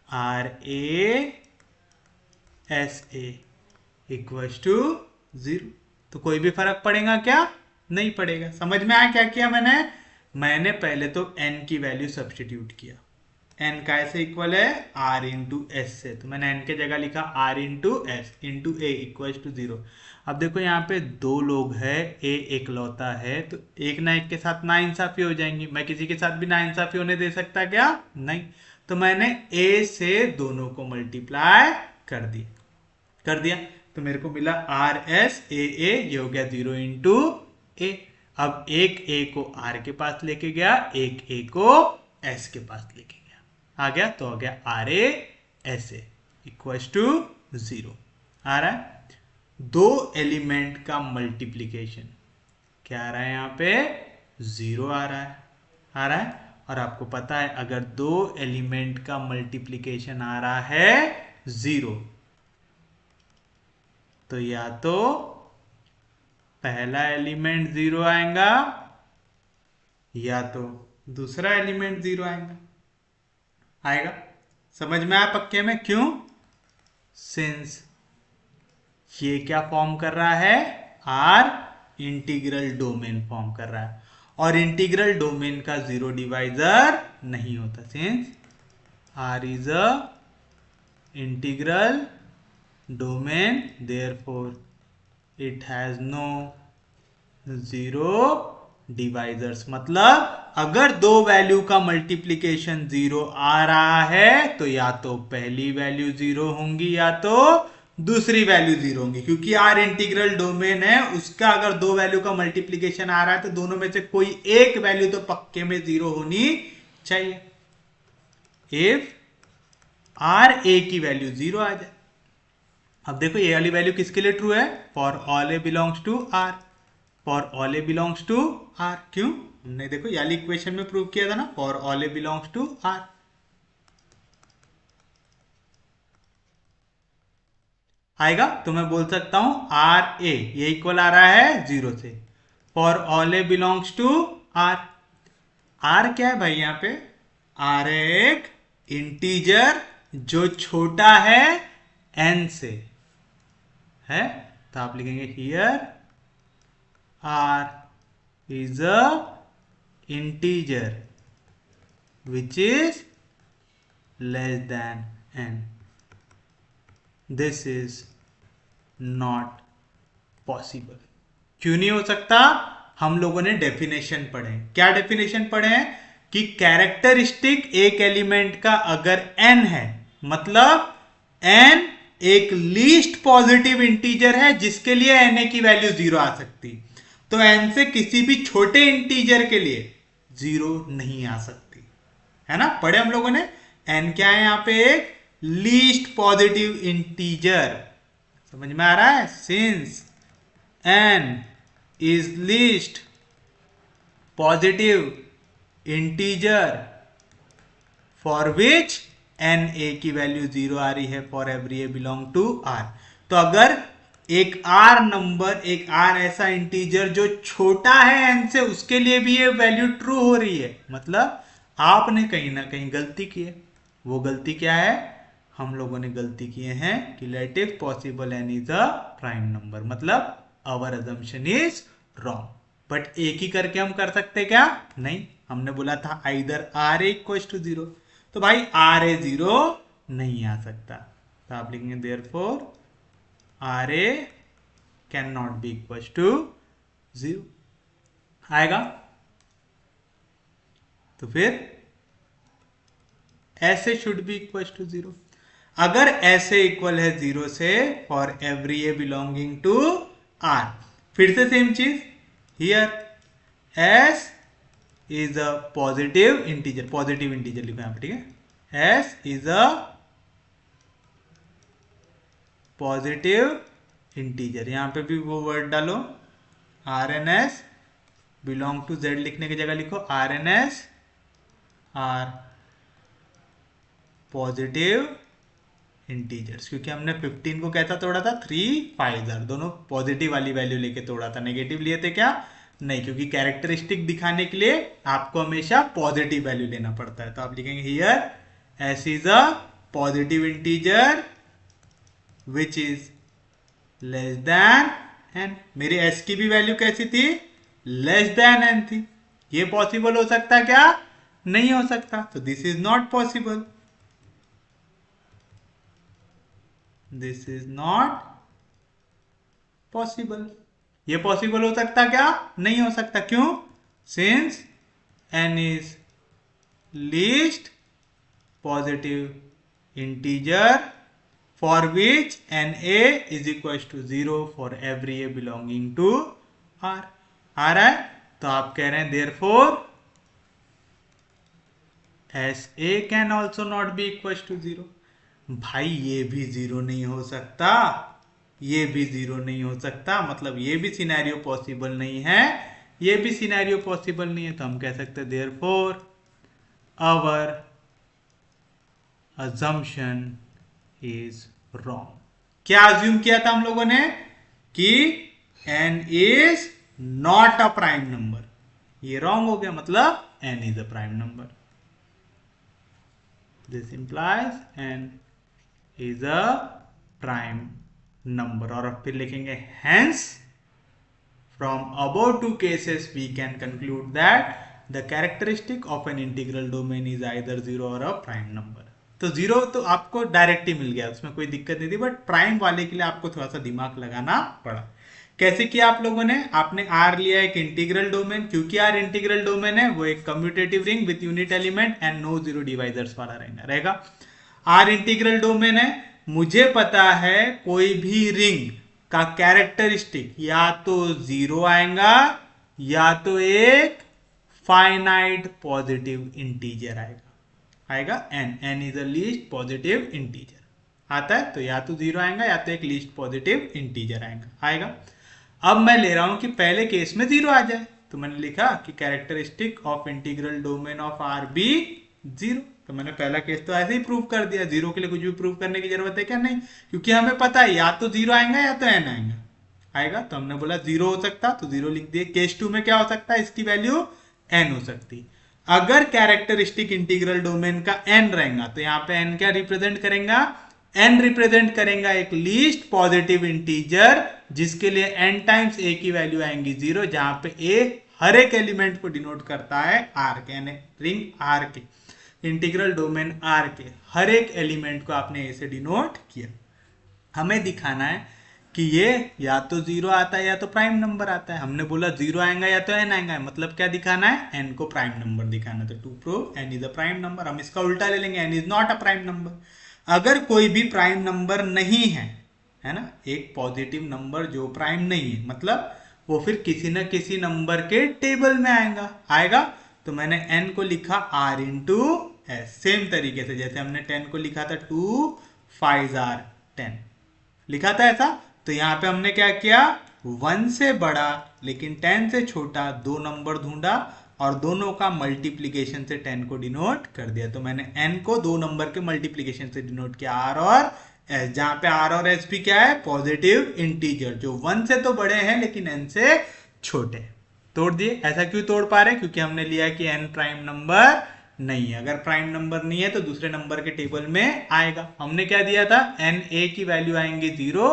RASA इक्वल्स टू 0, तो कोई भी फर्क पड़ेगा क्या? नहीं पड़ेगा। समझ में आया क्या किया मैंने पहले तो n की वैल्यू सब्स्टिट्यूट किया। n का ऐसे इक्वल है r इंटू एस से, तो मैंने n के जगह लिखा r into s into a equals to 0। अब देखो यहाँ पे दो लोग हैं, a एकलौता है, तो एक ना एक के साथ नाइंसाफी हो जाएंगी। मैं किसी के साथ भी नाइंसाफी होने दे सकता क्या? नहीं। तो मैंने a से दोनों को मल्टीप्लाई कर दिया तो मेरे को मिला RSAA, ये हो गया 0 इंटू ए। अब एक a को r के पास लेके गया, एक a को s के पास लेके गया, आ गया तो हो गया RASA इक्वल्स टू 0। आ रहा है दो एलिमेंट का मल्टीप्लीकेशन, क्या आ रहा है यहाँ पे? 0 आ रहा है। और आपको पता है अगर दो एलिमेंट का मल्टीप्लीकेशन आ रहा है 0, तो या तो पहला एलिमेंट 0 आएगा या तो दूसरा एलिमेंट 0 आएगा। समझ में आया पक्के में? क्यों? सिंस ये क्या फॉर्म कर रहा है? आर इंटीग्रल डोमेन फॉर्म कर रहा है, और इंटीग्रल डोमेन का 0 डिवाइजर नहीं होता, since r is a integral domain, therefore it has no 0 divisors. मतलब अगर दो वैल्यू का मल्टीप्लीकेशन 0 आ रहा है तो या तो पहली वैल्यू 0 होंगी या तो दूसरी वैल्यू 0 होंगी, क्योंकि आर इंटीग्रल डोमेन है, उसका अगर दो वैल्यू का मल्टीप्लीकेशन आ रहा है तो दोनों में से कोई एक वैल्यू तो पक्के में 0 होनी चाहिए। इफ आर ए की वैल्यू 0 आ जाए, अब देखो ये वाली वैल्यू किसके लिए ट्रू है? For all a belongs to r, for all a belongs to r. क्यों? हमने देखो ये वाली इक्वेशन में प्रूव किया था ना, for all a belongs to r. आएगा तो मैं बोल सकता हूं आर ए ये इक्वल आ रहा है 0 से, for all a belongs to are. Are क्या है भाई यहाँ पे? आर एक इंटीजर जो छोटा है n से, है, तो आप लिखेंगे here r is a integer which is less than n. This is not possible. क्यों नहीं हो सकता? हम लोगों ने डेफिनेशन पढ़े। क्या डेफिनेशन पढ़े हैं? कि कैरेक्टरिस्टिक एक एलिमेंट का अगर n है, मतलब n एक लीस्ट पॉजिटिव इंटीजर है जिसके लिए na की वैल्यू 0 आ सकती, तो n से किसी भी छोटे इंटीजर के लिए 0 नहीं आ सकती, है ना? पढ़े हम लोगों ने। n क्या है यहाँ पे? एक लीस्ट पॉजिटिव इंटीजर। समझ में आ रहा है? Since n is least positive integer for which n a की वैल्यू 0 आ रही है, for every a belong to r। तो अगर एक r नंबर, एक r ऐसा इंटीजर जो छोटा है n से, उसके लिए भी ये वैल्यू ट्रू हो रही है, मतलब आपने कहीं ना कहीं गलती की है। वो गलती क्या है? हम लोगों ने गलती किए हैं कि let if possible n is a prime number, मतलब our assumption is wrong. But एक ही करके हम कर सकते क्या? नहीं, हमने बोला था आइदर r इक्वल टू 0, तो भाई r ए 0 नहीं आ सकता, तो आप लिखेंगे therefore r a can not be equal to 0। आएगा तो फिर ऐसे शुड बी इक्वल टू 0। अगर ऐसे इक्वल है 0 से for every a belonging to r, फिर से सेम चीज here s is a positive integer, positive integer लिखो यहां पर, ठीक है? S is a positive integer, यहां पे भी वो वर्ड डालो, r and s belong to z लिखने की जगह लिखो r and s are positive integers, क्योंकि हमने 15 को कैसा तोड़ा था, 3 5 दोनों पॉजिटिव वाली वैल्यू लेके तोड़ा था, नेगेटिव लिए थे क्या, नहीं, क्योंकि कैरेक्टरिस्टिक दिखाने के लिए आपको हमेशा पॉजिटिव वैल्यू लेना पड़ता है। तो आप लिखेंगे here s is a positive integer which is less than n. मेरी एस की भी वैल्यू कैसी थी, लेस देन एन थी। ये पॉसिबल हो सकता क्या, नहीं हो सकता, तो this is not possible, this is not possible. ये पॉसिबल हो सकता क्या, नहीं हो सकता, क्यों, since n is least positive integer for which NA is equal to 0 for every a belonging to R। आ रहा है, तो आप कह रहे हैं therefore SA can also not be equal to 0। भाई ये भी 0 नहीं हो सकता, ये भी 0 नहीं हो सकता, मतलब ये भी सिनेरियो पॉसिबल नहीं है, ये भी सिनेरियो पॉसिबल नहीं है, तो हम कह सकते हैं therefore our assumption is wrong। क्या अज्यूम किया था हम लोगों ने कि n is not a prime number, ये रॉन्ग हो गया, मतलब n is a prime number। this implies n is a prime number। और अब फिर लिखेंगे hence from above two cases we can conclude that the characteristic of an integral domain is either 0 or a prime number। तो 0 तो आपको direct ही मिल गया, उसमें कोई दिक्कत नहीं थी, बट प्राइम वाले के लिए आपको थोड़ा सा दिमाग लगाना पड़ा। कैसे किया आप लोगों ने, आपने R लिया एक इंटीग्रल डोमेन, क्योंकि R इंटीग्रल डोमेन है, वो एक commutative ring with unit element and no zero divisors वाला रहेगा। R इंटीग्रल डोमेन है, मुझे पता है कोई भी रिंग का कैरेक्टरिस्टिक या तो 0 आएगा या तो एक फाइनाइट पॉजिटिव इंटीजर आएगा n is a least positive integer आता है, तो या तो 0 आएगा या तो एक लीस्ट पॉजिटिव इंटीजर आएगा। अब मैं ले रहा हूं कि पहले केस में 0 आ जाए, तो मैंने लिखा कि characteristic of integral domain of R be 0। तो मैंने पहला केस तो ऐसे ही प्रूव कर दिया, 0 के लिए कुछ भी प्रूव करने की जरूरत है क्या, नहीं, क्योंकि हमें पता है या तो 0 आएगा या तो n आएगा। तो हमने बोला 0 हो सकता, तो 0 लिख दिए। केस 2 में क्या हो सकता है, इसकी वैल्यू n हो सकती। अगर कैरेक्टरिस्टिक इंटीग्रल डोमेन का n रहेगा, तो यहाँ पे n क्या रिप्रेजेंट करेगा, n रिप्रेजेंट करेगा एक लीस्ट पॉजिटिव इंटीजर जिसके लिए n टाइम्स a की वैल्यू आएंगी 0, जहां पे a हर एक एलिमेंट को डिनोट करता है R के, यानी रिंग R के, इंटीग्रल डोमेन R के हर एक एलिमेंट को आपने a से डिनोट किया। हमें दिखाना है कि ये या तो 0 आता है या तो प्राइम नंबर आता है। हमने बोला 0 आएगा या तो n आएगा, मतलब क्या दिखाना है, n को प्राइम नंबर दिखाना। तो to prove n is a prime number, हम इसका उल्टा ले लेंगे, n is not a prime number. अगर कोई भी प्राइम नंबर नहीं है ना, एक पॉजिटिव नंबर जो प्राइम नहीं है, मतलब वो फिर किसी ना किसी नंबर के टेबल में आएगा। तो मैंने n को लिखा r इंटू एस, सेम तरीके से जैसे हमने 10 को लिखा था 2 5 r 10 लिखा था ऐसा। तो यहाँ पे हमने क्या किया, 1 से बड़ा लेकिन 10 से छोटा दो नंबर ढूंढा और दोनों का मल्टीप्लीकेशन से 10 को डिनोट कर दिया। तो मैंने n को दो नंबर के मल्टीप्लीकेशन से डिनोट किया, r और s, जहां पे r और s भी क्या है, पॉजिटिव इंटीजर जो 1 से तो बड़े हैं लेकिन n से छोटे। तोड़ दिए। ऐसा क्यों तोड़ पा रहे, क्योंकि हमने लिया कि n प्राइम नंबर नहीं है। अगर प्राइम नंबर नहीं है तो दूसरे नंबर के टेबल में आएगा। हमने क्या दिया था, n a की वैल्यू आएंगे 0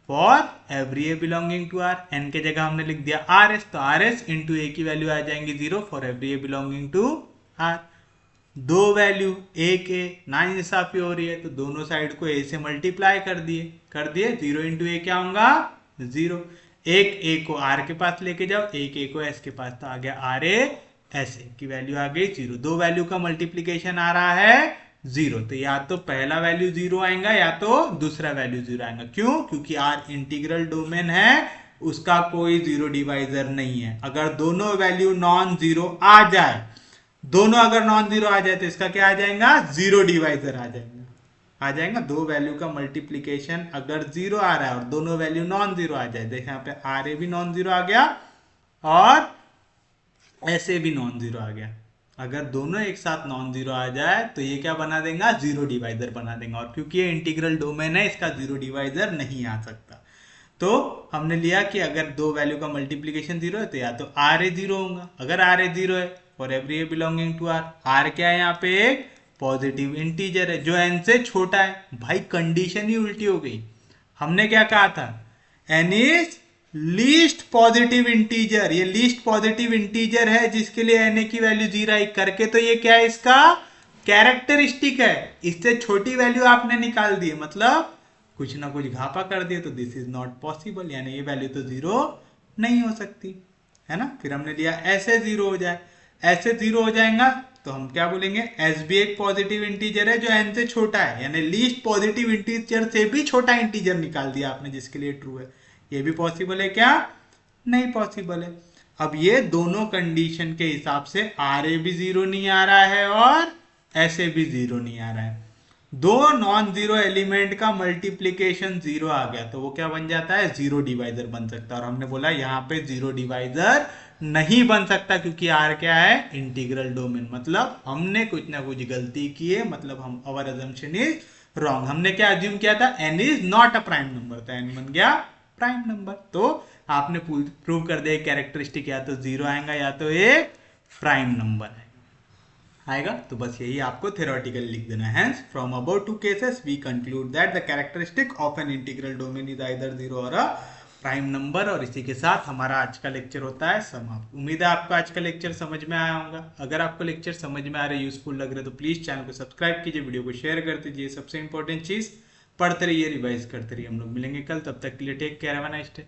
for every a belonging to R. n के जगह हमने लिख दिया आर एस, तो आर एस इंटू ए की वैल्यू आ जाएंगी 0 for every a belonging to R. दो वैल्यू ए के ना इंसाफी हो रही है तो दोनों साइड को ए से मल्टीप्लाई कर दिए 0 इंटू ए क्या होगा 0। एक ए को आर के पास लेके जाओ, एक ए को एस के पास, तो आ गया आर ए एस ए की वैल्यू आ गई 0। दो वैल्यू का मल्टीप्लीकेशन आ रहा है 0, तो या तो पहला वैल्यू 0 आएगा या तो दूसरा वैल्यू 0 आएगा। क्यों, क्योंकि आर इंटीग्रल डोमेन है, उसका कोई 0 डिवाइजर नहीं है। अगर दोनों वैल्यू नॉन जीरो आ जाए, दोनों अगर नॉन जीरो आ जाए तो इसका क्या आ जाएगा, 0 डिवाइजर आ जाएगा। दो वैल्यू का मल्टीप्लीकेशन अगर 0 आ रहा है और दोनों वैल्यू नॉन जीरो आ जाए, देखिए यहाँ पे आर ए भी नॉन जीरो आ गया और ऐसे भी नॉन जीरो आ गया। अगर दोनों एक साथ नॉन जीरो आ जाए तो ये क्या बना देगा, जीरो डिवाइजर बना देगा। और क्योंकि ये इंटीग्रल डोमेन है, इसका जीरो डिवाइजर नहीं आ सकता। तो हमने लिया कि अगर दो वैल्यू का मल्टीप्लीकेशन जीरो है तो या तो आर ए जीरो होगा। अगर आर ए जीरो है for every a belonging to are, are क्या है यहाँ पे, एक पॉजिटिव इंटीजर है जो एन से छोटा है। भाई कंडीशन ही उल्टी हो गई। हमने क्या कहा था, n is least positive integer, ये लीस्ट पॉजिटिव इंटीजर है जिसके लिए एन ए की वैल्यू जीरो आई करके, तो ये क्या है, इसका कैरेक्टरिस्टिक है। इससे छोटी वैल्यू आपने निकाल दी, मतलब कुछ ना कुछ घापा कर दिया, तो दिस इज नॉट पॉसिबल, यानी ये वैल्यू तो जीरो नहीं हो सकती है ना। फिर हमने लिया ऐसे जीरो हो जाए, ऐसे जीरो हो जाएगा तो हम क्या बोलेंगे, एस भी एक पॉजिटिव इंटीजर है जो एन से छोटा है, यानी लीस्ट पॉजिटिव इंटीजर से भी छोटा इंटीजर निकाल दिया आपने जिसके लिए ट्रू है। ये भी पॉसिबल है क्या, नहीं पॉसिबल है। अब ये दोनों कंडीशन के हिसाब से आर ए भी जीरो नहीं आ रहा है और ऐसे भी जीरो नहीं आ रहा है। दो नॉन जीरो एलिमेंट का मल्टीप्लीकेशन जीरो आ गया तो वो क्या बन जाता है, जीरो डिवाइजर बन सकता है। और हमने बोला यहाँ पे जीरो डिवाइजर नहीं बन सकता क्योंकि आर क्या है, इंटीग्रल डोमेन। मतलब हमने कुछ ना कुछ गलती की है, मतलब हम अवर अजम्पशन इज रॉन्ग। हमने क्या अज्यूम किया था, n is not a prime number, तो एन बन गया प्राइम नंबर। तो आपने प्रूव कर दिया कैरेक्टरिस्टिक या तो जीरो आएगा या तो एक प्राइम नंबर आएगा। तो बस यही आपको थ्योरेटिकली लिख देना है। Hence from about two cases we conclude that the characteristic of an integral domain is either zero और अ प्राइम नंबर। और इसी के साथ हमारा आज का लेक्चर होता है समाप्त। उम्मीद है आपको आज का लेक्चर समझ में आया होगा। अगर आपको लेक्चर समझ में आ रहे, यूजफुल लग रहे तो प्लीज चैनल को सब्सक्राइब कीजिए, वीडियो को शेयर कर दीजिए। सबसे इंपॉर्टेंट चीज, पढ़ते रहिए, रिवाइज करते रहिए। हम लोग मिलेंगे कल, तब तक के लिए take care, have a nice day.